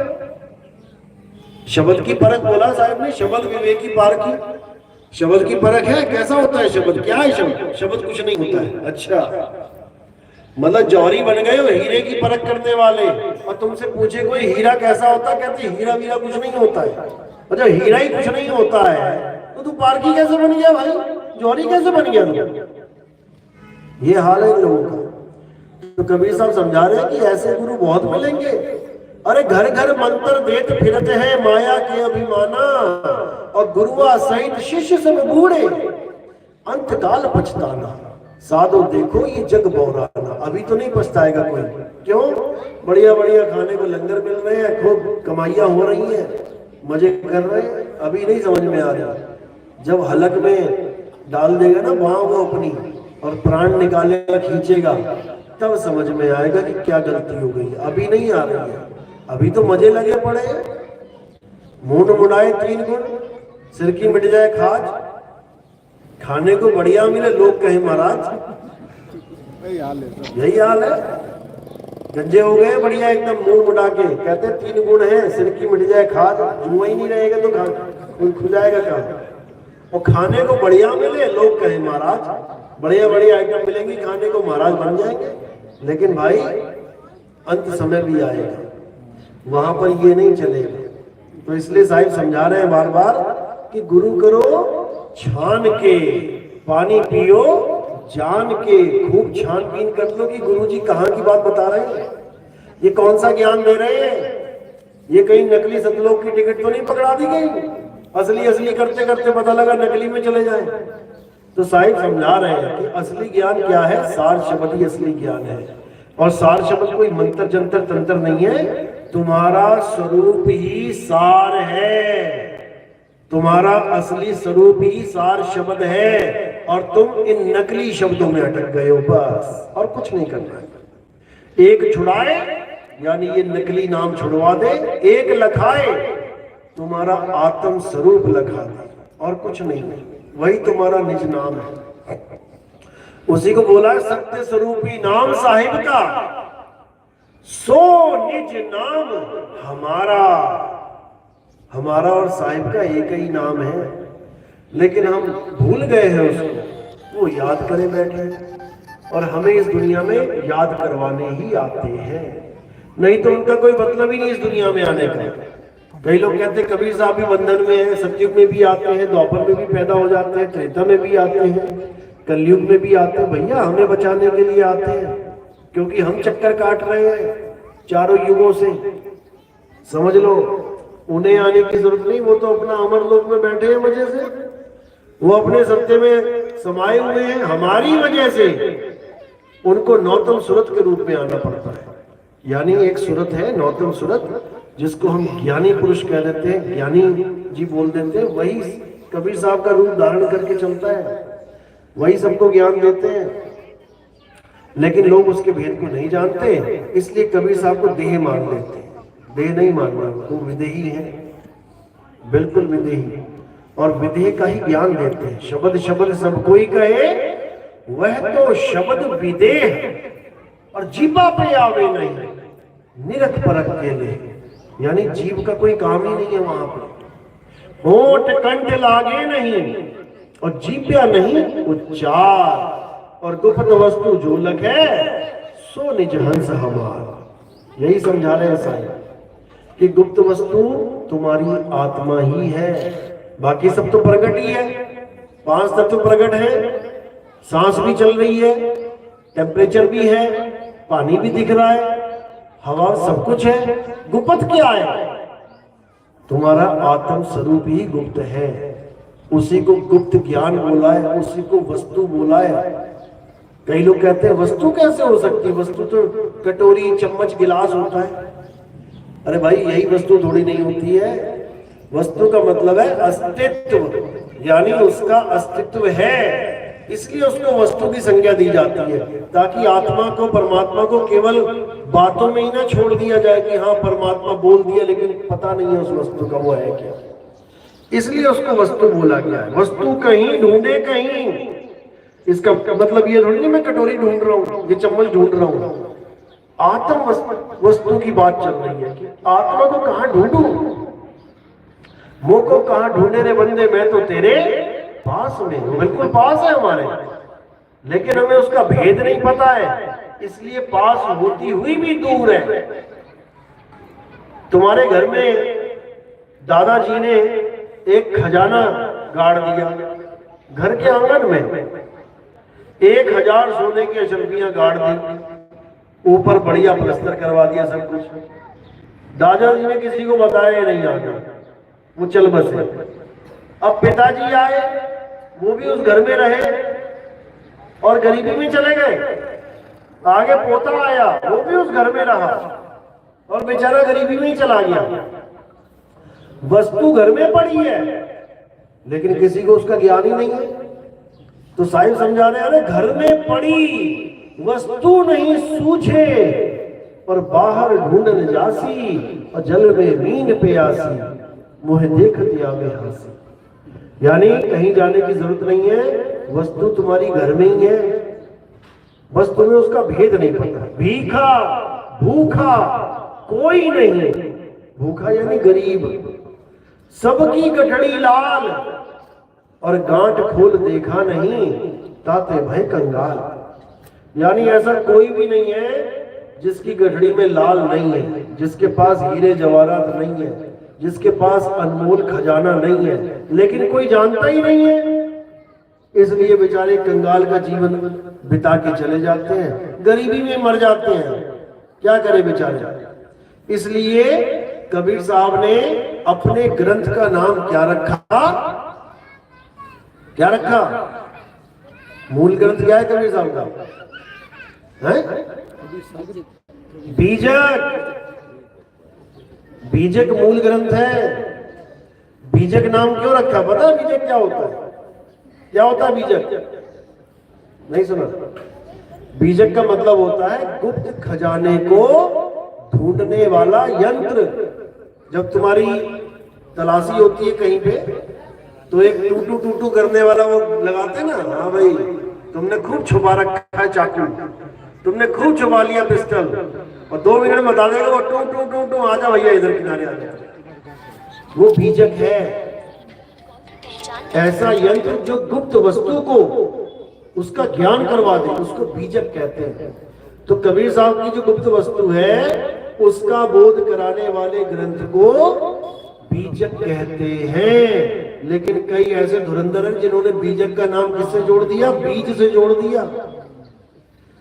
शब्द की परख बोला साहब ने, शब्द विवेक की पारकी। शब्द की परख है, कैसा होता है शब्द, क्या है शब्द? शब्द कुछ नहीं होता है। अच्छा, मतलब जौहरी बन गए हो हीरे की परख करने वाले, और तुमसे पूछे कोई हीरा कैसा होता है, कहते हीरा वीरा कुछ नहीं होता है। और जब हीरा ही कुछ नहीं होता है तो तू पारकी कैसे बन गया भाई, जौहरी कैसे बन गया तू? ये हाल है इन लोगों का। तो कबीर साहब समझा रहे हैं कि ऐसे गुरु बहुत मिलेंगे। अरे घर घर मंत्र देत फिरत है माया के अभिमाना, और गुरुआ सहित शिष्य सब बूढ़े अंत काल पछताना। साधु देखो ये जग बौराना। अभी तो नहीं पछताएगा कोई, क्यों? बढ़िया बढ़िया खाने को लंगर मिल रहे हैं, खूब कमाइयां हो रही हैं, मजे कर रहे हैं, अभी नहीं समझ में आ रहा। जब हलक में डाल देगा ना वहां वो अपनी, और प्राण निकालेगा, खींचेगा, तब समझ में आएगा कि क्या गलती हो गई। अभी नहीं आ रही है, अभी तो मजे लगे पड़े हैं। मुंह मुड़ाए 3 गुण, सिर की मिट जाए खाज, खाने को बढ़िया मिले लोग कहे महाराज, यही हाल है। गंजे हो गए बढ़िया एकदम मुंह मुड़ा के, कहते 3 गुण हैं, सिर की मिट जाए खाज, जुआ ही नहीं रहेगा तो खुल जाएगा काम। और खाने को बढ़िया मिले लोग कहे महाराज, बढ़िया बढ़िया आइटम मिलेंगी खाने को, महाराज बन जाएंगे। लेकिन भाई अंत समय भी आएगा, वहां पर ये नहीं चलेगा। तो इसलिए साहिब समझा रहे हैं बार बार कि गुरु करो छान के, पानी पियो जान के, खूब छानबीन कर लो कि गुरुजी कहाँ की बात बता रहे हैं, ये कौन सा ज्ञान दे रहे हैं। ये कहीं नकली सतलोक की टिकट तो नहीं पकड़ा दी गई, असली असली करते करते पता लगा नकली में चले जाए। तो साहिब समझा रहे हैं कि असली ज्ञान क्या है, सार शब्द ही असली ज्ञान है। और सार शब्द कोई मंत्र जंतर तंत्र नहीं है, तुम्हारा स्वरूप ही सार है, तुम्हारा असली स्वरूप ही सार शब्द है। और तुम इन नकली शब्दों में अटक गए हो बस, और कुछ नहीं करना है। एक छुड़ाए यानी ये नकली नाम छुड़वा दे, एक लखाए तुम्हारा आत्म स्वरूप लखा दे, और कुछ नहीं, वही तुम्हारा निज नाम है। उसी को बोला है सत्य स्वरूपी नाम साहिब का, सो निज नाम हमारा। हमारा और साहिब का एक ही नाम है, लेकिन हम भूल गए हैं उसको, वो याद करे बैठे, और हमें इस दुनिया में याद करवाने ही आते हैं, नहीं तो उनका कोई मतलब ही नहीं इस दुनिया में आने का। कई लोग कहते हैं कबीर साहब भी बंधन में है, सतयुग में भी आते हैं, द्वापर में भी पैदा हो जाते हैं, त्रेता में भी आते हैं, कलयुग में भी आते हैं। भैया हमें बचाने के लिए आते हैं, क्योंकि हम चक्कर काट रहे हैं चारों युगों से, समझ लो। उन्हें आने की जरूरत नहीं, वो तो अपना अमर लोक में बैठे हैं मजे से, वो अपने सत्य में समाये हुए हैं। हमारी वजह से उनको नौतम सूरत के रूप में आना पड़ता है। यानी एक सूरत है नौतम सूरत, जिसको हम ज्ञानी पुरुष कह देते हैं, ज्ञानी जी बोल देते हैं, वही कबीर साहब का रूप धारण करके चलता है, वही सबको ज्ञान देते हैं। लेकिन लोग उसके भेद को नहीं जानते, इसलिए कबीर साहब को देह मान लेते हैं। देह नहीं मानना, वो विदेही है, बिल्कुल विदेही, और विदेह का ही ज्ञान देते हैं। शब्द शब्द सब कोई कहे, वह तो शब्द विदेह, और जीवा पे आवे नहीं, निरख परख के ले। यानी जीव का कोई काम ही नहीं है वहां पे। होठ कंठ लागे नहीं, और जीव्या नहीं उच्चार, और गुप्त वस्तु जो लगे सो निज हंस हमार। यही समझा रहे हैं साहब कि गुप्त वस्तु तुम्हारी आत्मा ही है, बाकी सब तो प्रकट ही है। 5 तत्व प्रकट है, सांस भी चल रही है, टेम्परेचर भी है, पानी भी दिख रहा है, हवा, सब कुछ है। गुप्त क्या है? तुम्हारा आत्म स्वरूप ही गुप्त है, उसी को गुप्त ज्ञान बोला है, उसी को वस्तु बोला है। कई लोग कहते हैं वस्तु कैसे हो सकती है, वस्तु तो कटोरी चम्मच गिलास होता है। अरे भाई यही वस्तु थोड़ी नहीं होती है। वस्तु का मतलब है अस्तित्व, यानी उसका अस्तित्व है, इसलिए उसको वस्तु की संज्ञा दी जाती है, ताकि आत्मा को, परमात्मा को केवल बातों में ही ना छोड़ दिया जाए कि हाँ परमात्मा बोल दिया, लेकिन पता नहीं है उस वस्तु का वो है क्या। इसलिए उसको वस्तु बोला गया है। वस्तु कहीं ढूंढे कहीं, इसका मतलब ये थोड़ी नहीं मैं कटोरी ढूंढ रहा हूँ, ये चम्मच ढूंढ रहा हूँ। आत्म वस्तु की बात चल रही है कि आत्मा को कहाँ ढूंढूं, मुंह को कहाँ ढूंढे रे बंदे, मैं तो तेरे पास में हूं। बिल्कुल पास है हमारे, लेकिन हमें उसका भेद नहीं पता है, इसलिए पास होती हुई भी दूर है। तुम्हारे घर में दादाजी ने एक खजाना गाड़ दिया, घर के आंगन में 1000 सोने की अशरफियां गाड़ दी, ऊपर बढ़िया प्लस्तर करवा दिया सब कुछ। दादाजी ने किसी को बताया नहीं, आगे वो चल बसे। अब पिताजी आए, वो भी उस घर में रहे और गरीबी में चले गए। आगे पोता आया, वो भी उस घर में रहा और बेचारा गरीबी में ही चला गया। वस्तु घर में पड़ी है, लेकिन किसी को उसका ज्ञान ही नहीं है। तो साहिब समझा रहे हैं, घर में पड़ी वस्तु नहीं सूझे, और बाहर ढूंढन जासी, और जल में मीन पे आसी, मुहे देखत आवे हासी। यानी कहीं जाने की जरूरत नहीं है, वस्तु तुम्हारी घर में ही है, बस तुम्हें उसका भेद नहीं पता। भीखा भूखा कोई नहीं, भूखा यानी गरीब, सबकी गठड़ी लाल, और गांठ खोल देखा नहीं, ताते भय कंगाल। यानी ऐसा कोई भी नहीं है जिसकी गठड़ी में लाल नहीं है, जिसके पास हीरे जवाहरात नहीं है, जिसके पास अनमोल खजाना नहीं है, लेकिन कोई जानता ही नहीं है। इसलिए बेचारे कंगाल का जीवन बिता के चले जाते हैं, गरीबी में मर जाते हैं। क्या करे बेचारे। इसलिए कबीर साहब ने अपने ग्रंथ का नाम क्या रखा, क्या रखा? मूल ग्रंथ क्या है कबीर साहब का? है बीजक। बीजक मूल ग्रंथ है। बीजक नाम क्यों रखा पता है? बीजक क्या होता है? क्या होता है बीजक? नहीं सुना? बीजक का मतलब होता है गुप्त खजाने को ढूंढने वाला यंत्र। जब तुम्हारी तलाशी होती है कहीं पे, तो एक टूटू टूटू करने वाला वो लगाते हैं ना, हाँ भाई तुमने खूब छुपा रखा है चाकू, तुमने खूब छुपा लिया पिस्टल, और 2 मिनट में बता देगा वो टू टू टू टू, आजा भैया इधर किनारे आजा। वो बीजक है, ऐसा यंत्र जो गुप्त वस्तु को उसका ज्ञान करवा दे, उसको बीजक कहते हैं। तो कबीर साहब की जो गुप्त वस्तु है उसका बोध कराने वाले ग्रंथ को बीजक कहते हैं। लेकिन कई ऐसे धुरंधर हैं जिन्होंने बीजक का नाम किससे जोड़ दिया? बीज से जोड़ दिया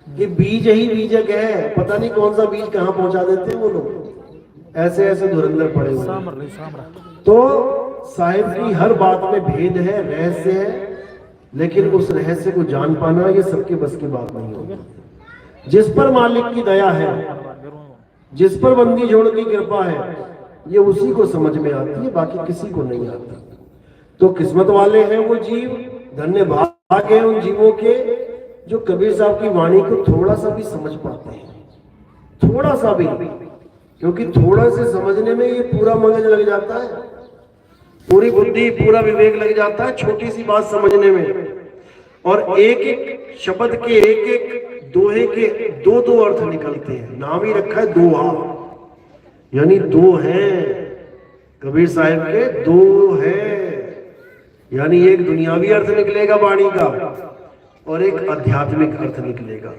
कि बीज ही बीजक है, पता नहीं कौन सा बीज कहां पहुंचा देते हैं वो लोग। ऐसे ऐसे धुरंधर पड़े हुए। तो साहिब की हर बात में भेद है, रहस्य है, लेकिन उस रहस्य को जान पाना ये सबके बस की बात नहीं होगी। जिस पर मालिक की दया है, जिस पर बंदी जोड़ की कृपा है, ये उसी को समझ में आती है, बाकी किसी को नहीं आती। तो किस्मत वाले हैं वो जीव, धन्य भाग है उन जीवों के जो कबीर साहब की वाणी को थोड़ा सा भी समझ पाते हैं, थोड़ा सा भी। क्योंकि थोड़ा से समझने में ये पूरा मगज लग जाता है, पूरी बुद्धि पूरा विवेक लग जाता है छोटी सी बात समझने में। और एक एक शब्द के एक एक दोहे के 2-2 अर्थ निकलते हैं। नाम ही रखा है दोहा, यानी 2 हैं कबीर साहिब के, 2 हैं। यानी एक दुनियावी अर्थ निकलेगा वाणी का और एक आध्यात्मिक अर्थ निकलेगा।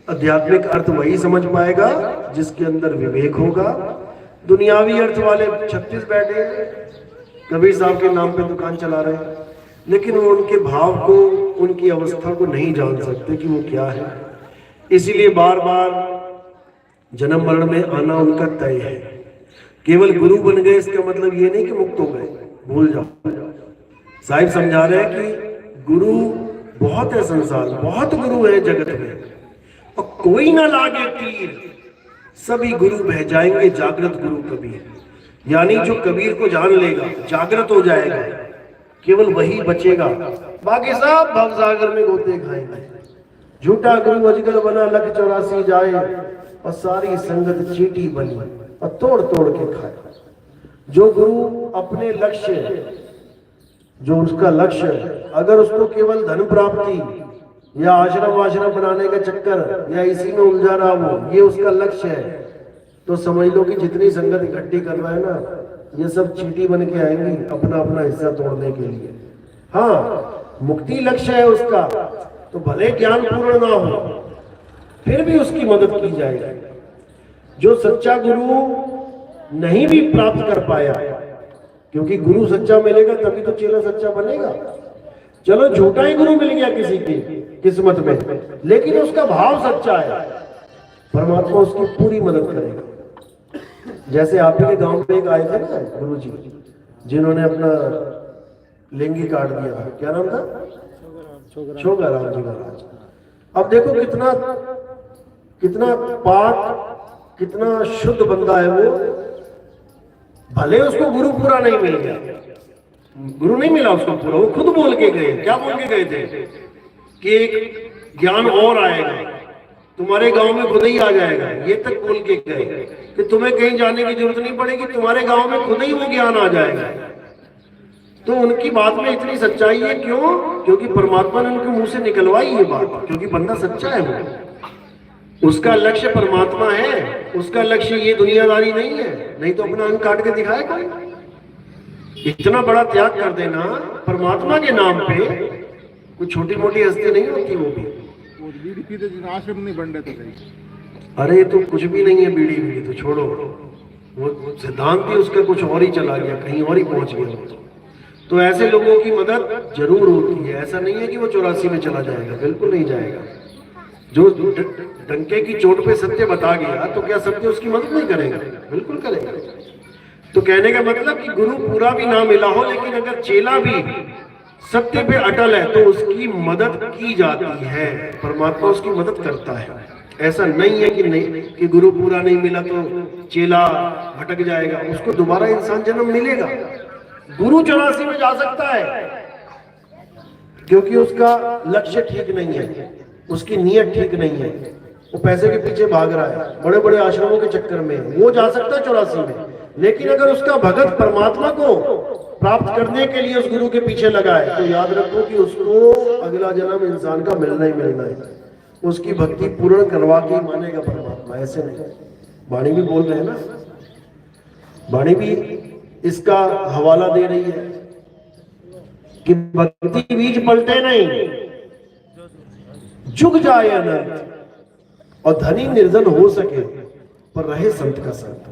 आध्यात्मिक अर्थ वही समझ पाएगा जिसके अंदर विवेक होगा। दुनियावी अर्थ वाले 36 बैठे कबीर साहब के नाम पे दुकान चला रहे हैं, लेकिन वो उनके भाव को, उनकी अवस्था को नहीं जान सकते कि वो क्या है। इसीलिए बार बार जन्म मरण में आना उनका तय है। केवल गुरु बन गए इसका मतलब ये नहीं कि मुक्त हो गए, भूल जाओ। साहिब समझा रहे हैं कि गुरु बहुत है संसार, बहुत गुरु है जगत में, और कोई ना लागे तीर, सभी गुरु बह जाएंगे जागृत गुरु कबीर। यानी जो कबीर को जान लेगा, जागृत हो जाएगा, केवल वही बचेगा, बाकी सब भवसागर में गोते खाएंगे। झूठा गुरु अजगर बना लख 84 जाए, और सारी संगत चीटी बनी और तोड़ तोड़ के खाए। जो गुरु अपने लक्ष्य, जो उसका लक्ष्य है, अगर उसको केवल धन प्राप्ति या आश्रम बनाने का चक्कर या इसी में उलझा रहा वो, ये उसका लक्ष्य है, तो समझ लो कि जितनी संगत इकट्ठी कर रहा है ना, ये सब चीटी बन के आएंगी अपना अपना हिस्सा तोड़ने के लिए। हाँ, मुक्ति लक्ष्य है उसका, तो भले ज्ञान पूर्ण ना हो फिर भी उसकी मदद की जाएगी। जो सच्चा गुरु नहीं भी प्राप्त कर पाया, क्योंकि गुरु सच्चा मिलेगा तभी तो चेला सच्चा बनेगा। चलो झूठा ही गुरु मिल गया किसी की किस्मत में, लेकिन उसका भाव सच्चा है, परमात्मा उसकी पूरी मदद करेगा। जैसे आप ही के गांव में एक आए थे ना गुरु जी, जिन्होंने अपना लिंगी काट दिया था, क्या नाम था? छोगाराम जी महाराज। अब देखो कितना कितना पाक, कितना शुद्ध बंदा है वो, भले उसको गुरु पूरा नहीं मिल गया, गुरु नहीं मिला उसको पूरा, वो खुद बोल के गए। क्या बोल के गए थे? कि एक ज्ञान और आएगा तुम्हारे गांव में, खुद ही आ जाएगा, ये तक बोल के गए कि तुम्हें कहीं जाने की जरूरत नहीं पड़ेगी, तुम्हारे गांव में खुद ही वो ज्ञान आ जाएगा। तो उनकी बात में इतनी सच्चाई है, क्यों? क्योंकि परमात्मा ने उनके मुंह से निकलवाई ये बात, क्योंकि बंदा सच्चा है वो, उसका लक्ष्य परमात्मा है, उसका लक्ष्य ये दुनियादारी नहीं है। नहीं तो अपना अंग काट के दिखाए कोई। इतना बड़ा त्याग कर देना परमात्मा के नाम पे, कोई छोटी मोटी हस्ती नहीं होती वो भी। बीड़ी पीते आश्रम नहीं बन रहे थे सही। अरे तो कुछ भी नहीं है, बीड़ी बीड़ी तो छोड़ो, वो सिद्धांत ही उसका कुछ और ही चला गया, कहीं और ही पहुंच गया। तो ऐसे लोगों की मदद जरूर होती है। ऐसा नहीं है कि वो 84 में चला जाएगा, बिल्कुल नहीं जाएगा। जो डंके की चोट पे सत्य बता गया तो क्या सत्य उसकी मदद नहीं करेगा? बिल्कुल करेगा। तो कहने का मतलब कि गुरु पूरा भी ना मिला हो, लेकिन अगर चेला भी सत्य पे अटल है तो उसकी मदद की जाती है, परमात्मा उसकी मदद करता है। ऐसा नहीं है कि नहीं कि गुरु पूरा नहीं मिला तो चेला भटक जाएगा, उसको दोबारा इंसान जन्म मिलेगा। गुरु 84 में जा सकता है, क्योंकि उसका लक्ष्य ठीक नहीं है, उसकी नीयत ठीक नहीं है, वो पैसे के पीछे भाग रहा है, बड़े बड़े आश्रमों के चक्कर में, वो जा सकता है 84 में। लेकिन अगर उसका भगत परमात्मा को प्राप्त करने के लिए उस गुरु के पीछे लगा है, तो याद रखो कि उसको अगला जन्म इंसान का मिलना ही मिलना है। उसकी भक्ति पूर्ण करवा के मानेगा परमात्मा, ऐसे नहीं। वाणी भी बोल रहे हैं ना, वाणी भी इसका हवाला दे रही है कि भक्ति बीज पलटे नहीं, जुग जाए अनंत, और धनी निर्धन हो सके पर रहे संत का संत।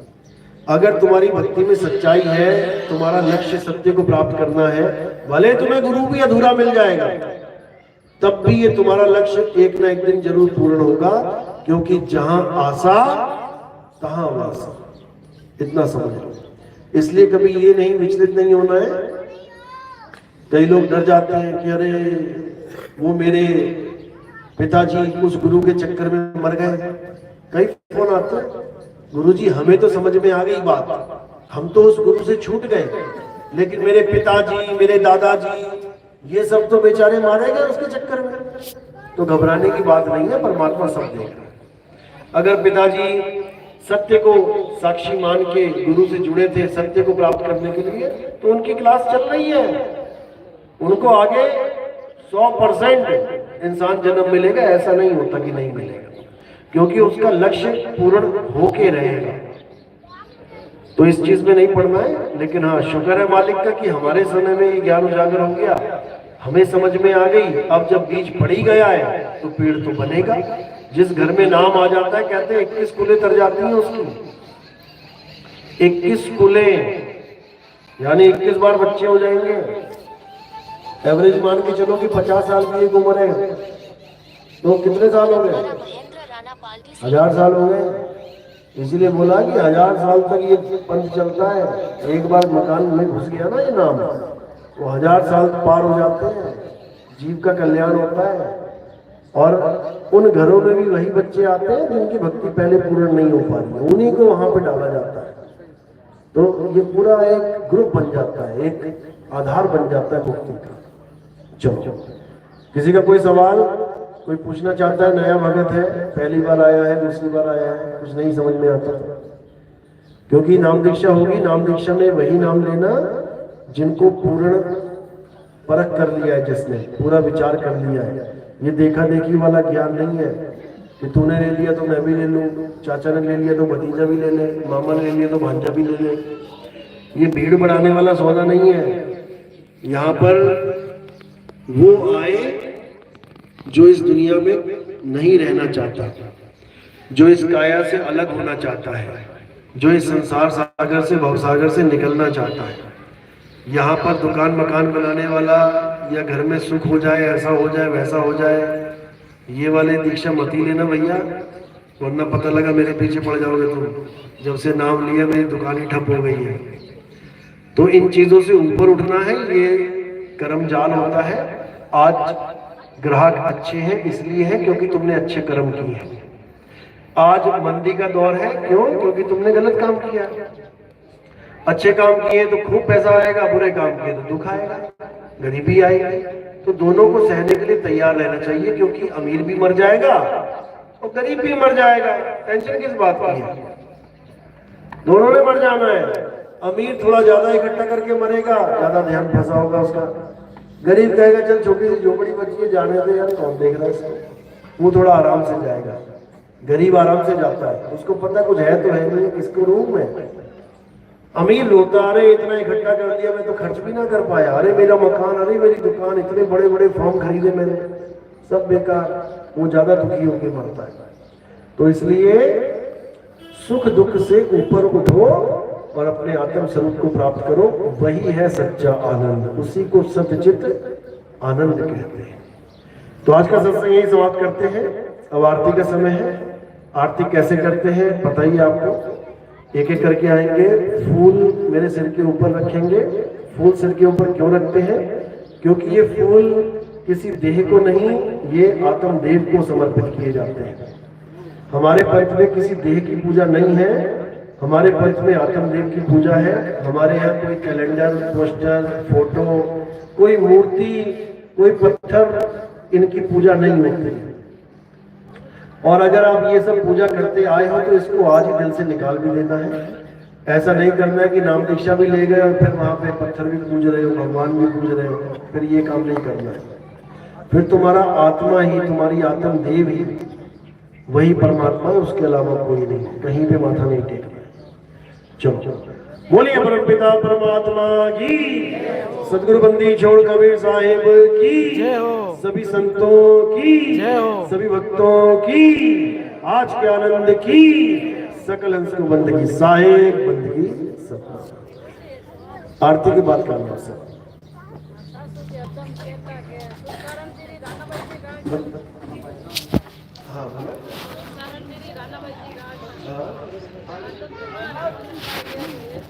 अगर तुम्हारी भक्ति में सच्चाई है, तुम्हारा लक्ष्य सत्य को प्राप्त करना है, भले तुम्हें गुरु भी अधूरा मिल जाएगा, तब भी ये तुम्हारा लक्ष्य एक ना एक दिन जरूर पूर्ण होगा, क्योंकि जहां आशा तहां वासा, इतना समझ लो। इसलिए कभी ये नहीं विचलित नहीं होना है। कई लोग डर जाते हैं कि अरे वो मेरे पिताजी उस गुरु के चक्कर में मर गए। कई फोन आते हैं, गुरुजी हमें तो समझ में आ गई बात, हम तो उस गुरु से छूट गए, लेकिन मेरे पिताजी, मेरे दादाजी, ये सब तो बेचारे मारे गए उसके चक्कर में। तो घबराने की बात नहीं है, परमात्मा सब देगा। अगर पिताजी सत्य को साक्षी मान के गुरु से जुड़े थे सत्य को प्राप्त करने के लिए, तो उनकी क्लास चल रही है, उनको आगे 100% इंसान जन्म मिलेगा। ऐसा नहीं होता कि नहीं मिलेगा, क्योंकि उसका लक्ष्य पूर्ण होके रहेगा। तो इस चीज में नहीं पढ़ना है। लेकिन हाँ, शुक्र है मालिक का कि हमारे समय में ये ज्ञान उजागर हो गया, हमें समझ में आ गई। अब जब बीज पड़ ही गया है तो पेड़ तो बनेगा। जिस घर में नाम आ जाता है, कहते हैं 21 कुलें तर जाती हैं उसकी, 21 कुलें, यानी 21 बार बच्चे हो जाएंगे। एवरेज मान के चलो कि 50 साल की एक उम्र है, तो कितने साल हो गए? 1000 साल हो गए। इसलिए बोला कि 1000 साल तक ये पंथ चलता है। एक बार मकान में घुस गया ना ये नाम, तो 1000 साल पार हो जाते हैं, जीव का कल्याण होता है। और उन घरों में भी वही बच्चे आते हैं जिनकी भक्ति पहले पूर्ण नहीं हो पा रही है, उन्हीं को वहां पे डाला जाता है। तो ये पूरा एक ग्रुप बन जाता है, एक आधार बन जाता है मुक्ति का। चलो, किसी का कोई सवाल? कोई पूछना चाहता है, नया भगत है, पहली बार आया है, दूसरी बार आया है, कुछ नहीं समझ में आता, क्योंकि नाम दीक्षा होगी, नाम दीक्षा में वही नाम लेना जिनको पूर्ण परख कर लिया है, जिसने पूरा विचार कर लिया है। ये देखा देखी वाला ज्ञान नहीं है कि तूने ले लिया तो मैं भी ले लूं, चाचा ने ले लिया तो भतीजा भी ले ले, मामा ने ले लिया तो भांजा भी ले ले। ये भीड़ बढ़ाने वाला सौदा नहीं है। यहाँ पर वो आए जो इस दुनिया में नहीं रहना चाहता, जो इस काया से अलग होना चाहता है, जो इस संसार सागर से, भवसागर से निकलना चाहता है। यहाँ पर दुकान मकान बनाने वाला या घर में सुख हो जाए, ऐसा हो जाए, वैसा हो जाए, ये वाले दीक्षा मत ही लेना भैया, वरना पता लगा मेरे पीछे पड़ जाओगे तुम। जब से नाम लिया मेरी दुकान ही ठप हो गई है। तो इन चीजों से ऊपर उठना है, ये कर्म जाल होता है। आज ग्राहक अच्छे हैं इसलिए है क्योंकि तुमने अच्छे कर्म किए हैं। आज मंदी का दौर है, क्यों? क्योंकि तुमने गलत काम किया। अच्छे काम किए तो खूब पैसा आएगा, बुरे काम किए तो दुख आएगा, गरीबी आएगी। तो दोनों को सहने के लिए तैयार रहना चाहिए, क्योंकि अमीर भी मर जाएगा और गरीब भी मर जाएगा। टेंशन किस बात की है? दोनों ने मर जाना है। अमीर थोड़ा ज्यादा इकट्ठा करके मरेगा, ज्यादा ध्यान फंसा होगा उसका। गरीब कहेगा चल छोटी सी झोपड़ी बची है, जाने दे यार, कौन देख रहा है इसको, वो थोड़ा आराम से जाएगा। गरीब आराम से जाता है, उसको पता कुछ है तो है नहीं, किसको रूम है। अमीर होता, अरे इतना इकट्ठा कर दिया, मैं तो खर्च भी ना कर पाया, अरे मेरा मकान, अरे मेरी दुकान, इतने बड़े बड़े फॉर्म खरीदे मैंने, सब बेकार। वो ज्यादा दुखी होकर मरता है। तो इसलिए सुख दुख से ऊपर उठो और अपने आत्म स्वरूप को प्राप्त करो, वही है सच्चा आनंद, उसी को सत्यचित आनंद कहते हैं। तो आज का सत्संग यही समाप्त करते हैं। अब आरती का समय है। आरती कैसे करते हैं बताइए आपको। एक एक करके आएंगे, फूल मेरे सिर के ऊपर रखेंगे। फूल सिर के ऊपर क्यों रखते हैं? क्योंकि ये फूल किसी देह को नहीं, ये आत्मदेव को समर्पित किए जाते हैं। हमारे पंथ में किसी देह की पूजा नहीं है, हमारे पंथ में आत्मदेव की पूजा है। हमारे यहाँ कोई कैलेंडर, पोस्टर, फोटो, कोई मूर्ति, कोई पत्थर, इनकी पूजा नहीं होती। और अगर आप ये सब पूजा करते आए हो तो इसको आज ही दिल से निकाल भी देना है। ऐसा नहीं करना है कि नाम दीक्षा भी ले गए और फिर वहां पे पत्थर भी पूज रहे हो, भगवान भी पूज रहे हो, फिर ये काम नहीं करना है। फिर तुम्हारा आत्मा ही, तुम्हारी आत्मदेव ही वही परमात्मा है, उसके अलावा कोई नहीं, कहीं पे माथा नहीं टेकना। चलो बोलिए परमपिता परमात्मा की, सदगुरु बंदी छोड़ कबीर साहिब की, सभी संतों की, सभी भक्तों की, आज के आनंद की, सकल हंस को बंदगी साहिब, बंदगी सब। आरती की बात करना सब।